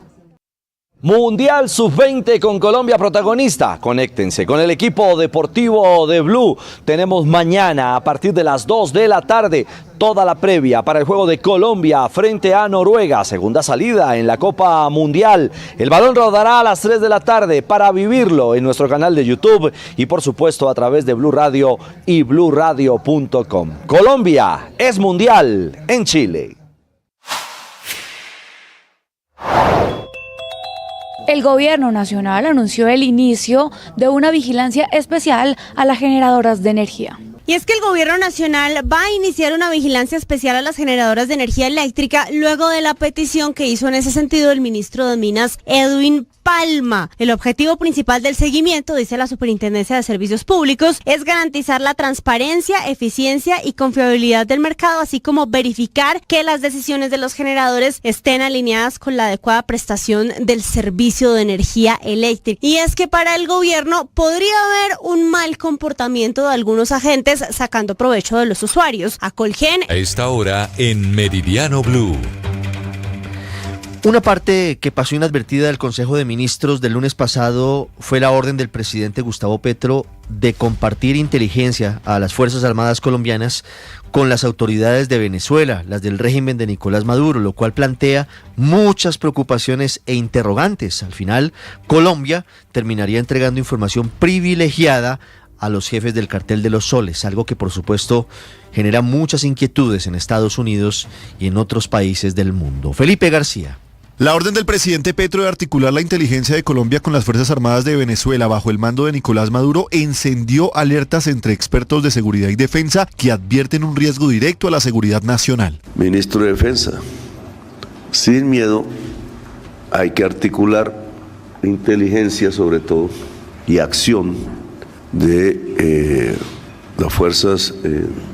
Mundial Sub-20 con Colombia protagonista. Conéctense con el equipo deportivo de Blue. Tenemos mañana a partir de las 2 de la tarde toda la previa para el juego de Colombia frente a Noruega. Segunda salida en la Copa Mundial. El balón rodará a las 3 de la tarde para vivirlo en nuestro canal de YouTube y por supuesto a través de Blue Radio y bluradio.com. Colombia es mundial en Chile. El gobierno nacional anunció el inicio de una vigilancia especial a las generadoras de energía. Y es que el gobierno nacional va a iniciar una vigilancia especial a las generadoras de energía eléctrica luego de la petición que hizo en ese sentido el ministro de Minas, Edwin Palma. El objetivo principal del seguimiento, dice la Superintendencia de Servicios Públicos, es garantizar la transparencia, eficiencia y confiabilidad del mercado, así como verificar que las decisiones de los generadores estén alineadas con la adecuada prestación del servicio de energía eléctrica. Y es que para el gobierno podría haber un mal comportamiento de algunos agentes sacando provecho de los usuarios. A Colgen. A esta hora en Meridiano Blue. Una parte que pasó inadvertida del Consejo de Ministros del lunes pasado fue la orden del presidente Gustavo Petro de compartir inteligencia a las Fuerzas Armadas colombianas con las autoridades de Venezuela, las del régimen de Nicolás Maduro, lo cual plantea muchas preocupaciones e interrogantes. Al final, Colombia terminaría entregando información privilegiada a los jefes del cartel de los soles, algo que por supuesto genera muchas inquietudes en Estados Unidos y en otros países del mundo. Felipe García. La orden del presidente Petro de articular la inteligencia de Colombia con las Fuerzas Armadas de Venezuela bajo el mando de Nicolás Maduro encendió alertas entre expertos de seguridad y defensa que advierten un riesgo directo a la seguridad nacional. Ministro de Defensa, sin miedo hay que articular inteligencia sobre todo y acción de las fuerzas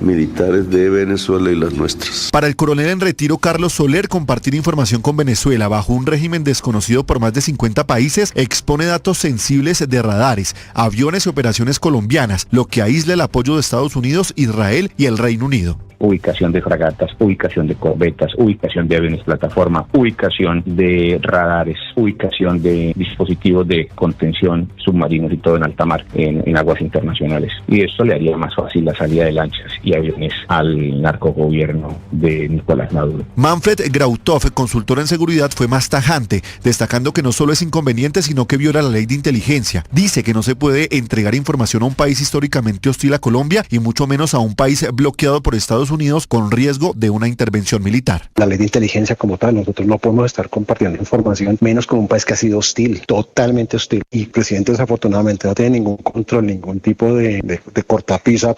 militares de Venezuela y las nuestras. Para el coronel en retiro Carlos Soler, compartir información con Venezuela bajo un régimen desconocido por más de 50 países expone datos sensibles de radares, aviones y operaciones colombianas, lo que aísla el apoyo de Estados Unidos, Israel y el Reino Unido. Ubicación de fragatas, ubicación de corbetas, ubicación de aviones plataforma, ubicación de radares, ubicación de dispositivos de contención submarinos y todo en alta mar, en aguas internacionales. Y esto le haría más fácil la salida de lanchas y aviones al narcogobierno de Nicolás Maduro. Manfred Grautov, consultor en seguridad, fue más tajante, destacando que no solo es inconveniente, sino que viola la ley de inteligencia. Dice que no se puede entregar información a un país históricamente hostil a Colombia y mucho menos a un país bloqueado por Estados Unidos con riesgo de una intervención militar. La ley de inteligencia como tal, nosotros no podemos estar compartiendo información, menos con un país que ha sido hostil, totalmente hostil. Y el presidente desafortunadamente no tiene ningún control, ningún tipo de cortapisa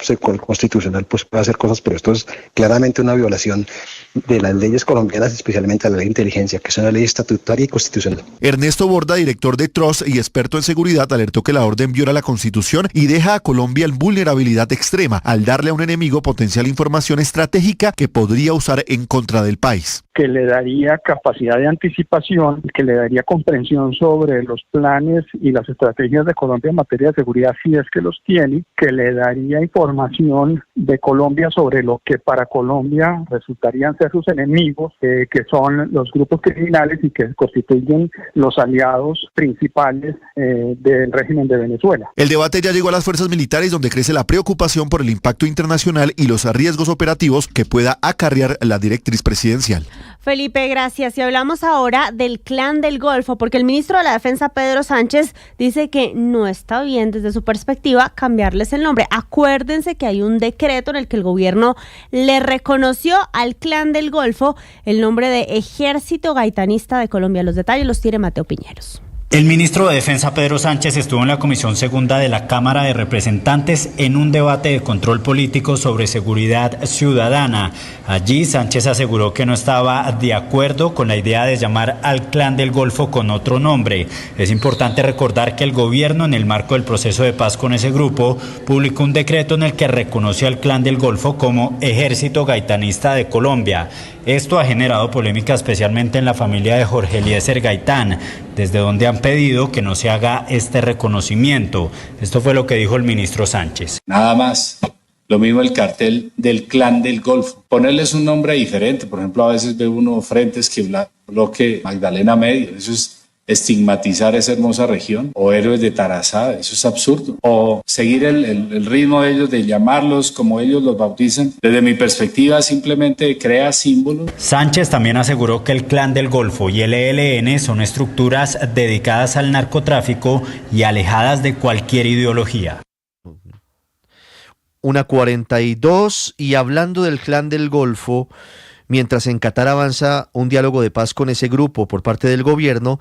constitucional, pues puede hacer cosas, pero esto es claramente una violación de las leyes colombianas, especialmente la ley de inteligencia, que es una ley estatutaria y constitucional. Ernesto Borda, director de Trust y experto en seguridad, alertó que la orden viola la Constitución y deja a Colombia en vulnerabilidad extrema al darle a un enemigo potencial información estratégica que podría usar en contra del país. Que le daría capacidad de anticipación, que le daría comprensión sobre los planes y las estrategias de Colombia en materia de seguridad, si es que los tiene, que le daría información de Colombia sobre lo que para Colombia resultarían ser sus enemigos, que son los grupos criminales y que constituyen los aliados principales del régimen de Venezuela. El debate ya llegó a las fuerzas militares, donde crece la preocupación por el impacto internacional y los riesgos operativos que pueda acarrear la directriz presidencial. Felipe, gracias. Y hablamos ahora del Clan del Golfo, porque el ministro de la Defensa, Pedro Sánchez, dice que no está bien desde su perspectiva cambiarles el nombre. Acuérdense que hay un decreto en el que el gobierno le reconoció al Clan del Golfo el nombre de Ejército Gaitanista de Colombia. Los detalles los tiene Mateo Piñeros. El ministro de Defensa, Pedro Sánchez, estuvo en la Comisión Segunda de la Cámara de Representantes en un debate de control político sobre seguridad ciudadana. Allí, Sánchez aseguró que no estaba de acuerdo con la idea de llamar al Clan del Golfo con otro nombre. Es importante recordar que el gobierno, en el marco del proceso de paz con ese grupo, publicó un decreto en el que reconoció al Clan del Golfo como Ejército Gaitanista de Colombia. Esto ha generado polémica, especialmente en la familia de Jorge Eliezer Gaitán, desde donde han pedido que no se haga este reconocimiento. Esto fue lo que dijo el ministro Sánchez. Nada más. Lo mismo el cartel del Clan del Golfo. Ponerles un nombre diferente. Por ejemplo, a veces ve uno frentes que bloque Magdalena Medio. Eso es estigmatizar esa hermosa región. O Héroes de Tarazá. Eso es absurdo. O seguir el ritmo de ellos, de llamarlos como ellos los bautizan. Desde mi perspectiva, simplemente crea símbolos. Sánchez también aseguró que el Clan del Golfo y el ELN son estructuras dedicadas al narcotráfico y alejadas de cualquier ideología. 1:42, y hablando del Clan del Golfo, mientras en Qatar avanza un diálogo de paz con ese grupo por parte del gobierno,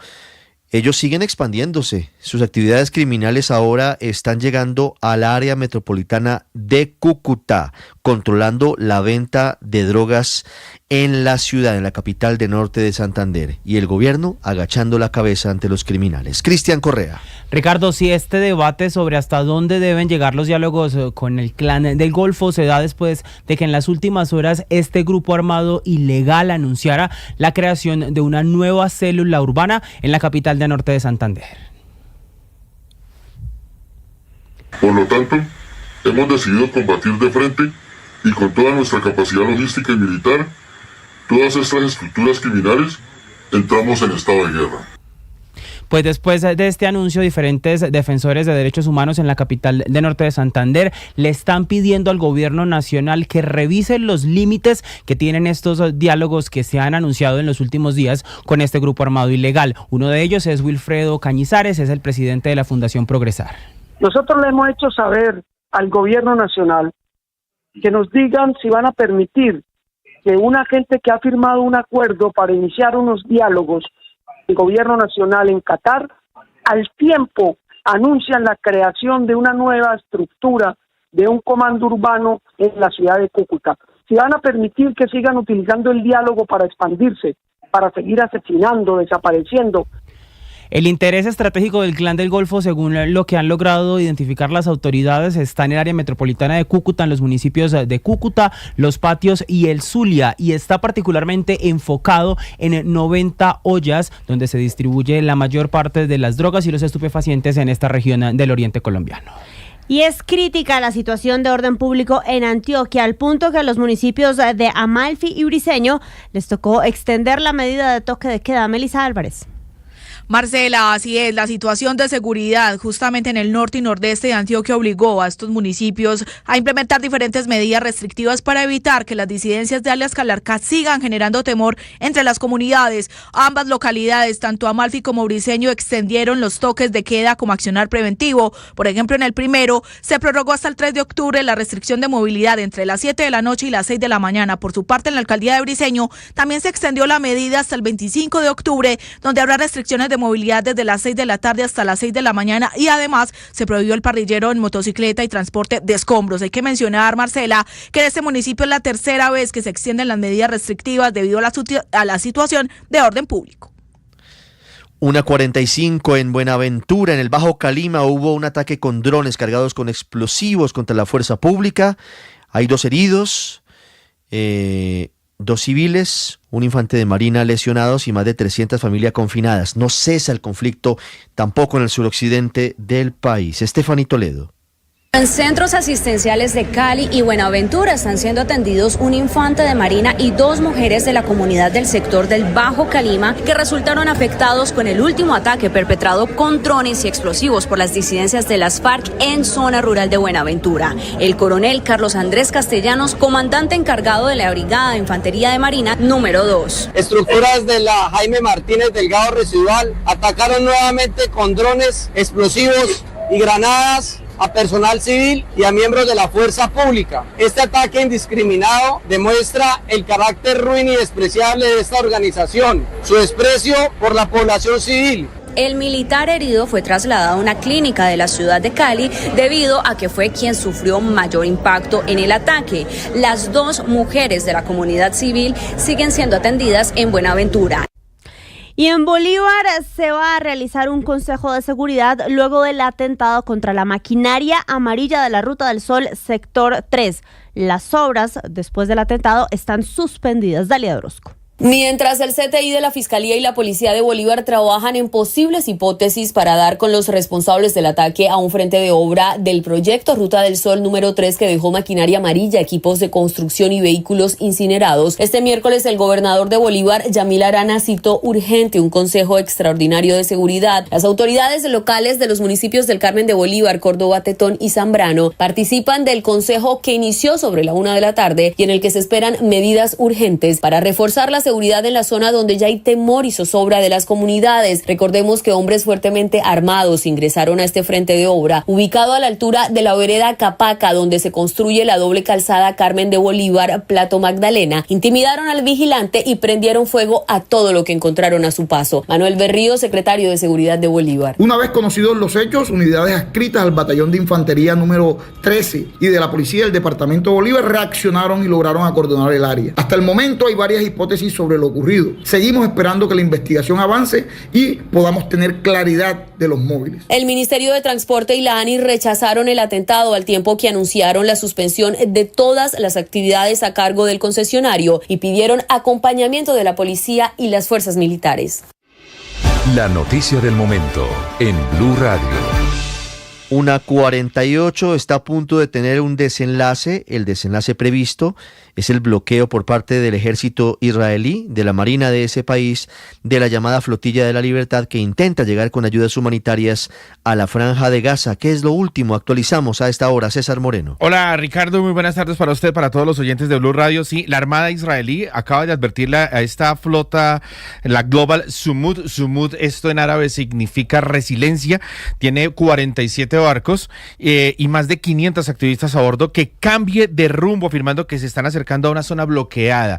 ellos siguen expandiéndose. Sus actividades criminales ahora están llegando al área metropolitana de Cúcuta, controlando la venta de drogas en la ciudad, en la capital de norte de Santander, y el gobierno agachando la cabeza ante los criminales. Cristian Correa. Ricardo, si este debate sobre hasta dónde deben llegar los diálogos con el Clan del Golfo se da después de que en las últimas horas este grupo armado ilegal anunciara la creación de una nueva célula urbana en la capital de norte de Santander. Por lo tanto, hemos decidido combatir de frente y con toda nuestra capacidad logística y militar todas estas estructuras criminales. Entramos en estado de guerra. Pues después de este anuncio, diferentes defensores de derechos humanos en la capital de norte de Santander le están pidiendo al gobierno nacional que revise los límites que tienen estos diálogos que se han anunciado en los últimos días con este grupo armado ilegal. Uno de ellos es Wilfredo Cañizares, es el presidente de la Fundación Progresar. Nosotros le hemos hecho saber al gobierno nacional que nos digan si van a permitir que una gente que ha firmado un acuerdo para iniciar unos diálogos, el gobierno nacional en Qatar, al tiempo anuncian la creación de una nueva estructura de un comando urbano en la ciudad de Cúcuta. Si van a permitir que sigan utilizando el diálogo para expandirse, para seguir asesinando, desapareciendo. El interés estratégico del Clan del Golfo, según lo que han logrado identificar las autoridades, está en el área metropolitana de Cúcuta, en los municipios de Cúcuta, Los Patios y El Zulia, y está particularmente enfocado en 90 ollas, donde se distribuye la mayor parte de las drogas y los estupefacientes en esta región del oriente colombiano. Y es crítica la situación de orden público en Antioquia, al punto que a los municipios de Amalfi y Briceño les tocó extender la medida de toque de queda. Melissa Álvarez. Marcela, así es, la situación de seguridad justamente en el norte y nordeste de Antioquia obligó a estos municipios a implementar diferentes medidas restrictivas para evitar que las disidencias de alias Calarcá sigan generando temor entre las comunidades. Ambas localidades, tanto Amalfi como Briceño, extendieron los toques de queda como accionar preventivo. Por ejemplo, en el primero se prorrogó hasta el 3 de octubre la restricción de movilidad entre las 7 de la noche y las 6 de la mañana. Por su parte, en la alcaldía de Briceño también se extendió la medida hasta el 25 de octubre, donde habrá restricciones de movilidad desde las 6 de la tarde hasta las 6 de la mañana y además se prohibió el parrillero en motocicleta y transporte de escombros. Hay que mencionar, Marcela, que en este municipio es la tercera vez que se extienden las medidas restrictivas debido a la situación de orden público. 1:45 en Buenaventura, en el Bajo Calima, hubo un ataque con drones cargados con explosivos contra la fuerza pública. Hay 2 heridos, 2 civiles, un infante de marina lesionados y más de 300 familias confinadas. No cesa el conflicto tampoco en el suroccidente del país. Estefanía Toledo. En centros asistenciales de Cali y Buenaventura están siendo atendidos un infante de marina y 2 mujeres de la comunidad del sector del Bajo Calima que resultaron afectados con el último ataque perpetrado con drones y explosivos por las disidencias de las FARC en zona rural de Buenaventura. El coronel Carlos Andrés Castellanos, comandante encargado de la Brigada de Infantería de Marina número 2. Estructuras de la Jaime Martínez Delgado Residual atacaron nuevamente con drones, explosivos y granadas a personal civil y a miembros de la fuerza pública. Este ataque indiscriminado demuestra el carácter ruin y despreciable de esta organización, su desprecio por la población civil. El militar herido fue trasladado a una clínica de la ciudad de Cali debido a que fue quien sufrió mayor impacto en el ataque. Las 2 mujeres de la comunidad civil siguen siendo atendidas en Buenaventura. Y en Bolívar se va a realizar un consejo de seguridad luego del atentado contra la maquinaria amarilla de la Ruta del Sol, sector 3. Las obras después del atentado están suspendidas. Dalia Orozco. Mientras el CTI de la Fiscalía y la Policía de Bolívar trabajan en posibles hipótesis para dar con los responsables del ataque a un frente de obra del proyecto Ruta del Sol número 3 que dejó maquinaria amarilla, equipos de construcción y vehículos incinerados, este miércoles el gobernador de Bolívar, Yamil Arana, citó urgente un consejo extraordinario de seguridad. Las autoridades locales de los municipios del Carmen de Bolívar, Córdoba, Tetón y Zambrano participan del consejo que inició sobre la 1 de la tarde y en el que se esperan medidas urgentes para reforzar la seguridad en la zona donde ya hay temor y zozobra de las comunidades. Recordemos que hombres fuertemente armados ingresaron a este frente de obra, ubicado a la altura de la vereda Capaca, donde se construye la doble calzada Carmen de Bolívar, Plato Magdalena, intimidaron al vigilante y prendieron fuego a todo lo que encontraron a su paso. Manuel Berrío, secretario de Seguridad de Bolívar. Una vez conocidos los hechos, unidades adscritas al batallón de infantería número 13 y de la policía del departamento de Bolívar reaccionaron y lograron acordonar el área. Hasta el momento hay varias hipótesis sobre lo ocurrido. Seguimos esperando que la investigación avance y podamos tener claridad de los móviles. El Ministerio de Transporte y la ANI rechazaron el atentado al tiempo que anunciaron la suspensión de todas las actividades a cargo del concesionario y pidieron acompañamiento de la policía y las fuerzas militares. La noticia del momento en Blue Radio. 1:48 está a punto de tener un desenlace. El desenlace previsto es el bloqueo por parte del ejército israelí, de la marina de ese país, de la llamada Flotilla de la Libertad, que intenta llegar con ayudas humanitarias a la Franja de Gaza. ¿Qué es lo último? Actualizamos a esta hora. César Moreno. Hola Ricardo, muy buenas tardes para usted, para todos los oyentes de Blue Radio. Sí, la Armada israelí acaba de advertirle a esta flota, la Global Sumud. Sumud, esto en árabe significa resiliencia. Tiene 47 barcos y más de 500 activistas a bordo, que cambie de rumbo, afirmando que se están acercando a una zona bloqueada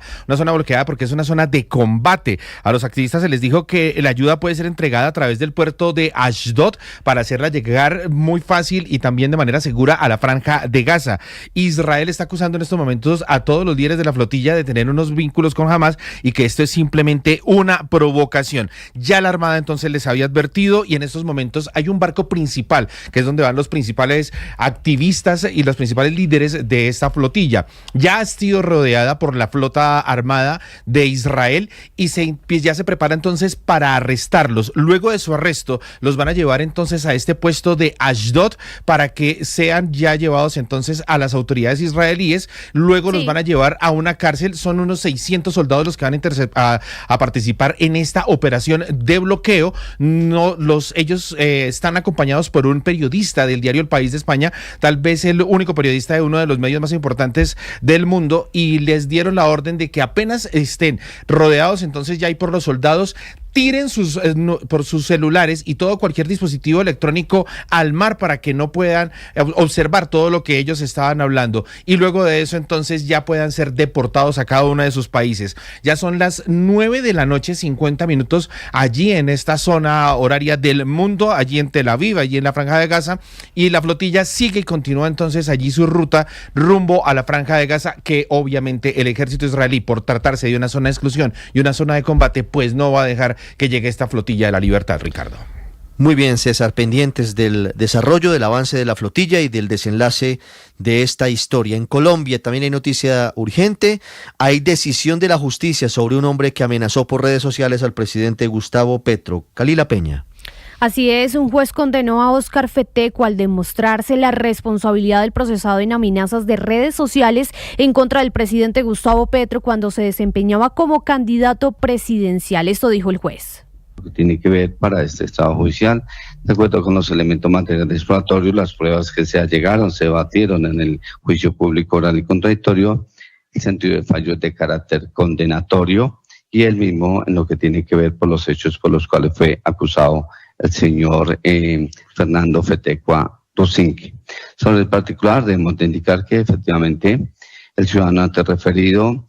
porque es una zona de combate. A los activistas se les dijo que la ayuda puede ser entregada a través del puerto de Ashdod para hacerla llegar muy fácil y también de manera segura a la Franja de Gaza. Israel está acusando en estos momentos a todos los líderes de la flotilla de tener unos vínculos con Hamas y que esto es simplemente una provocación. Ya la Armada entonces les había advertido y en estos momentos hay un barco principal, que es donde van los principales activistas y los principales líderes de esta flotilla. Ya ha sido rodeada por la flota armada de Israel y ya se prepara entonces para arrestarlos. Luego de su arresto, los van a llevar entonces a este puesto de Ashdod para que sean ya llevados entonces a las autoridades israelíes. Luego los van a llevar a una cárcel. Son unos 600 soldados los que van a participar en esta operación de bloqueo. Ellos están acompañados por un periodista del diario El País de España, tal vez el único periodista de uno de los medios más importantes del mundo, y les dieron la orden de que apenas estén rodeados entonces ya hay por los soldados, tiren por sus celulares y cualquier dispositivo electrónico al mar para que no puedan observar todo lo que ellos estaban hablando, y luego de eso entonces ya puedan ser deportados a cada uno de sus países. Ya son las 9 de la noche, 50 minutos allí en esta zona horaria del mundo, allí en Tel Aviv, allí en la Franja de Gaza, y la flotilla sigue y continúa entonces allí su ruta rumbo a la Franja de Gaza, que obviamente el ejército israelí, por tratarse de una zona de exclusión y una zona de combate, pues no va a dejar que llegue esta flotilla de la libertad, Ricardo. Muy bien, César, pendientes del desarrollo, del avance de la flotilla y del desenlace de esta historia. En Colombia también hay noticia urgente. Hay decisión de la justicia sobre un hombre que amenazó por redes sociales al presidente Gustavo Petro. Kalila Peña. Así es, un juez condenó a Óscar Feteco al demostrarse la responsabilidad del procesado en amenazas de redes sociales en contra del presidente Gustavo Petro cuando se desempeñaba como candidato presidencial. Esto dijo el juez. Lo que tiene que ver para este estado judicial, de acuerdo con los elementos materiales probatorios, las pruebas que se allegaron, se debatieron en el juicio público oral y contradictorio, el sentido de fallos de carácter condenatorio y el mismo en lo que tiene que ver por los hechos por los cuales fue acusado el señor Fernando Feteco Rusinque. Sobre el particular, debemos de indicar que efectivamente el ciudadano antes referido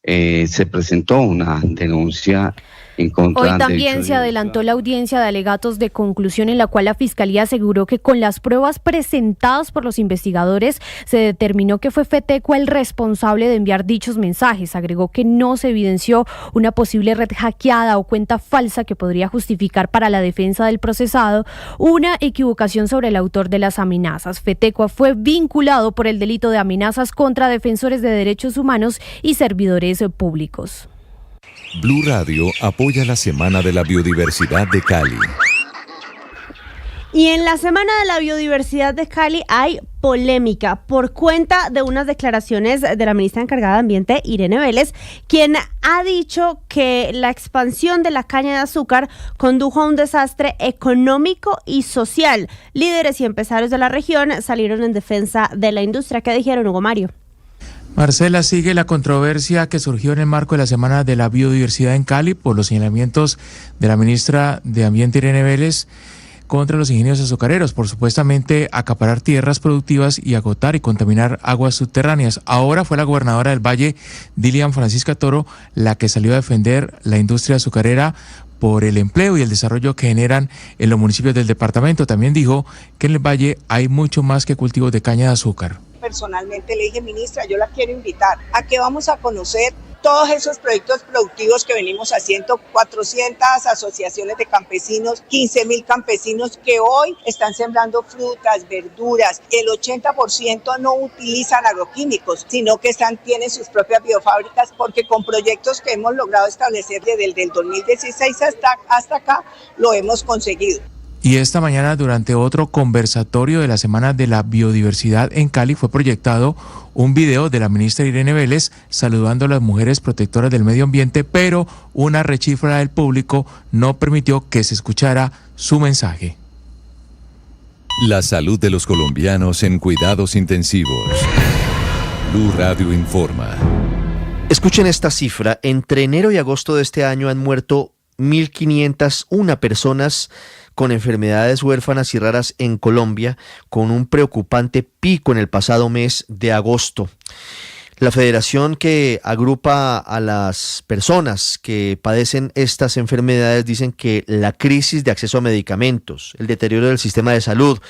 se presentó una denuncia en contra. Hoy también se adelantó la audiencia de alegatos de conclusión en la cual la Fiscalía aseguró que con las pruebas presentadas por los investigadores se determinó que fue Feteco el responsable de enviar dichos mensajes. Agregó que no se evidenció una posible red hackeada o cuenta falsa que podría justificar para la defensa del procesado una equivocación sobre el autor de las amenazas. Feteco fue vinculado por el delito de amenazas contra defensores de derechos humanos y servidores públicos. Blue Radio apoya la Semana de la Biodiversidad de Cali. Y en la Semana de la Biodiversidad de Cali hay polémica por cuenta de unas declaraciones de la ministra encargada de Ambiente, Irene Vélez, quien ha dicho que la expansión de la caña de azúcar condujo a un desastre económico y social. Líderes y empresarios de la región salieron en defensa de la industria. ¿Qué dijeron, Hugo Mario? Marcela, sigue la controversia que surgió en el marco de la Semana de la Biodiversidad en Cali por los señalamientos de la ministra de Ambiente, Irene Vélez, contra los ingenios azucareros por supuestamente acaparar tierras productivas y agotar y contaminar aguas subterráneas. Ahora fue la gobernadora del Valle, Dilian Francisca Toro, la que salió a defender la industria azucarera por el empleo y el desarrollo que generan en los municipios del departamento. También dijo que en el Valle hay mucho más que cultivos de caña de azúcar. Personalmente le dije, ministra, yo la quiero invitar a que vamos a conocer todos esos proyectos productivos que venimos haciendo, 400 asociaciones de campesinos, 15.000 campesinos que hoy están sembrando frutas, verduras. El 80% no utilizan agroquímicos, sino que tienen sus propias biofábricas, porque con proyectos que hemos logrado establecer desde el 2016 hasta acá, lo hemos conseguido. Y esta mañana, durante otro conversatorio de la Semana de la Biodiversidad en Cali, fue proyectado un video de la ministra Irene Vélez saludando a las mujeres protectoras del medio ambiente, pero una rechifla del público no permitió que se escuchara su mensaje. La salud de los colombianos en cuidados intensivos. Blue Radio informa. Escuchen esta cifra. Entre enero y agosto de este año han muerto 1.501 personas con enfermedades huérfanas y raras en Colombia, con un preocupante pico en el pasado mes de agosto. La federación que agrupa a las personas que padecen estas enfermedades dicen que la crisis de acceso a medicamentos, el deterioro del sistema de salud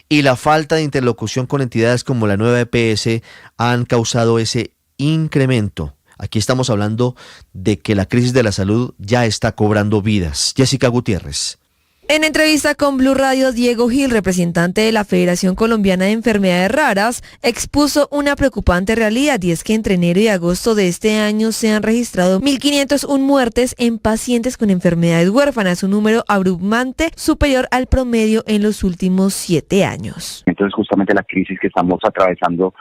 y la falta de interlocución con entidades como la nueva EPS han causado ese incremento. Aquí estamos hablando de que la crisis de la salud ya está cobrando vidas. Jessica Gutiérrez. En entrevista con Blue Radio, Diego Gil, representante de la Federación Colombiana de Enfermedades Raras, expuso una preocupante realidad, y es que entre enero y agosto de este año se han registrado 1.501 muertes en pacientes con enfermedades huérfanas, un número abruptamente superior al promedio en los últimos 7 años. Entonces, justamente la crisis que estamos atravesando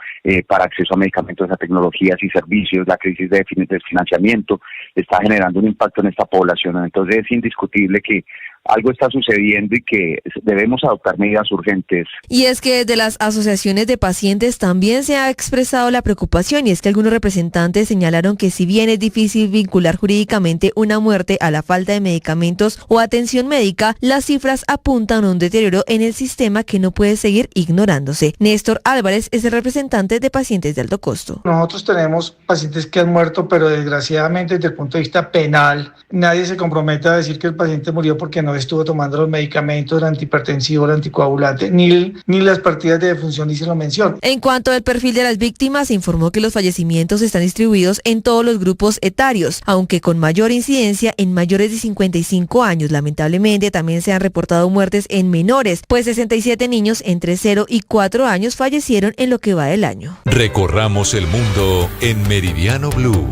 para acceso a medicamentos, a tecnologías y servicios, la crisis de financiamiento, está generando un impacto en esta población. Entonces, es indiscutible que algo está sucediendo y que debemos adoptar medidas urgentes. Y es que desde las asociaciones de pacientes también se ha expresado la preocupación, y es que algunos representantes señalaron que si bien es difícil vincular jurídicamente una muerte a la falta de medicamentos o atención médica, las cifras apuntan a un deterioro en el sistema que no puede seguir ignorándose. Néstor Álvarez es el representante de pacientes de alto costo. Nosotros tenemos pacientes que han muerto, pero desgraciadamente desde el punto de vista penal, nadie se compromete a decir que el paciente murió porque no estuvo tomando los medicamentos, el antihipertensivo, el anticoagulante, ni las partidas de defunción ni se lo mencionan. En cuanto al perfil de las víctimas, se informó que los fallecimientos están distribuidos en todos los grupos etarios, aunque con mayor incidencia en mayores de 55 años. Lamentablemente también se han reportado muertes en menores, pues 67 niños entre 0 y 4 años fallecieron en lo que va del año. Recorramos el mundo en Meridiano Blue.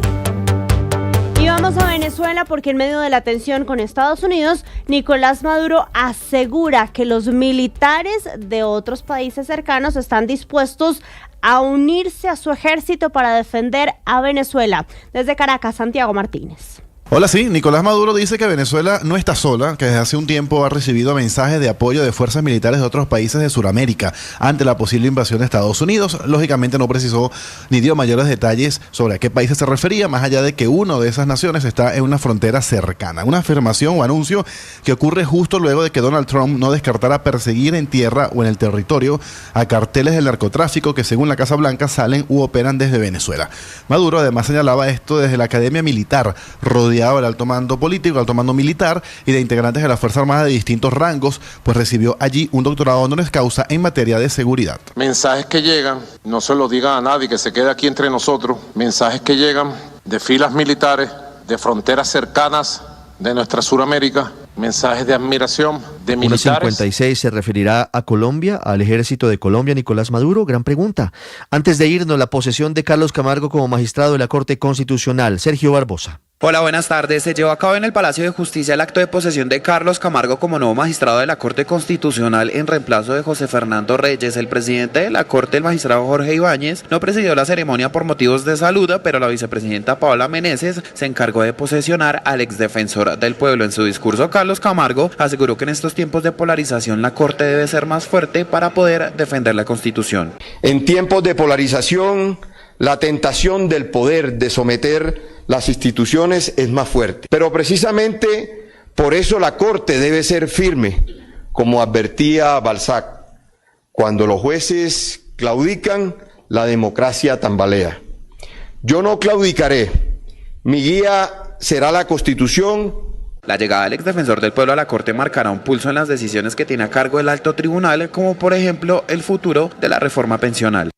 Y vamos a Venezuela porque en medio de la tensión con Estados Unidos, Nicolás Maduro asegura que los militares de otros países cercanos están dispuestos a unirse a su ejército para defender a Venezuela. Desde Caracas, Santiago Martínez. Hola, sí, Nicolás Maduro dice que Venezuela no está sola, que desde hace un tiempo ha recibido mensajes de apoyo de fuerzas militares de otros países de Sudamérica ante la posible invasión de Estados Unidos. Lógicamente no precisó ni dio mayores detalles sobre a qué países se refería, más allá de que uno de esas naciones está en una frontera cercana. Una afirmación o anuncio que ocurre justo luego de que Donald Trump no descartara perseguir en tierra o en el territorio a carteles del narcotráfico que, según la Casa Blanca, salen u operan desde Venezuela. Maduro además señalaba esto desde la Academia Militar, rodeado del alto mando político, alto mando militar y de integrantes de la Fuerza Armada de distintos rangos, pues recibió allí un doctorado honoris causa en materia de seguridad. Mensajes que llegan, no se los digan a nadie, que se quede aquí entre nosotros, mensajes que llegan de filas militares, de fronteras cercanas de nuestra Suramérica, mensajes de admiración de militares. 1:56 se referirá a Colombia, al ejército de Colombia, Nicolás Maduro. Gran pregunta. Antes de irnos, la posesión de Carlos Camargo como magistrado de la Corte Constitucional. Sergio Barbosa. Hola, buenas tardes. Se llevó a cabo en el Palacio de Justicia el acto de posesión de Carlos Camargo como nuevo magistrado de la Corte Constitucional en reemplazo de José Fernando Reyes. El presidente de la Corte, el magistrado Jorge Ibáñez, no presidió la ceremonia por motivos de salud, pero la vicepresidenta Paola Meneses se encargó de posesionar al exdefensor del pueblo. En su discurso, Carlos Camargo aseguró que en estos tiempos de polarización la Corte debe ser más fuerte para poder defender la Constitución. En tiempos de polarización, la tentación del poder de someter las instituciones es más fuerte. Pero precisamente por eso la Corte debe ser firme, como advertía Balzac. Cuando los jueces claudican, la democracia tambalea. Yo no claudicaré. Mi guía será la Constitución. La llegada del exdefensor del pueblo a la Corte marcará un pulso en las decisiones que tiene a cargo el alto tribunal, como por ejemplo el futuro de la reforma pensional.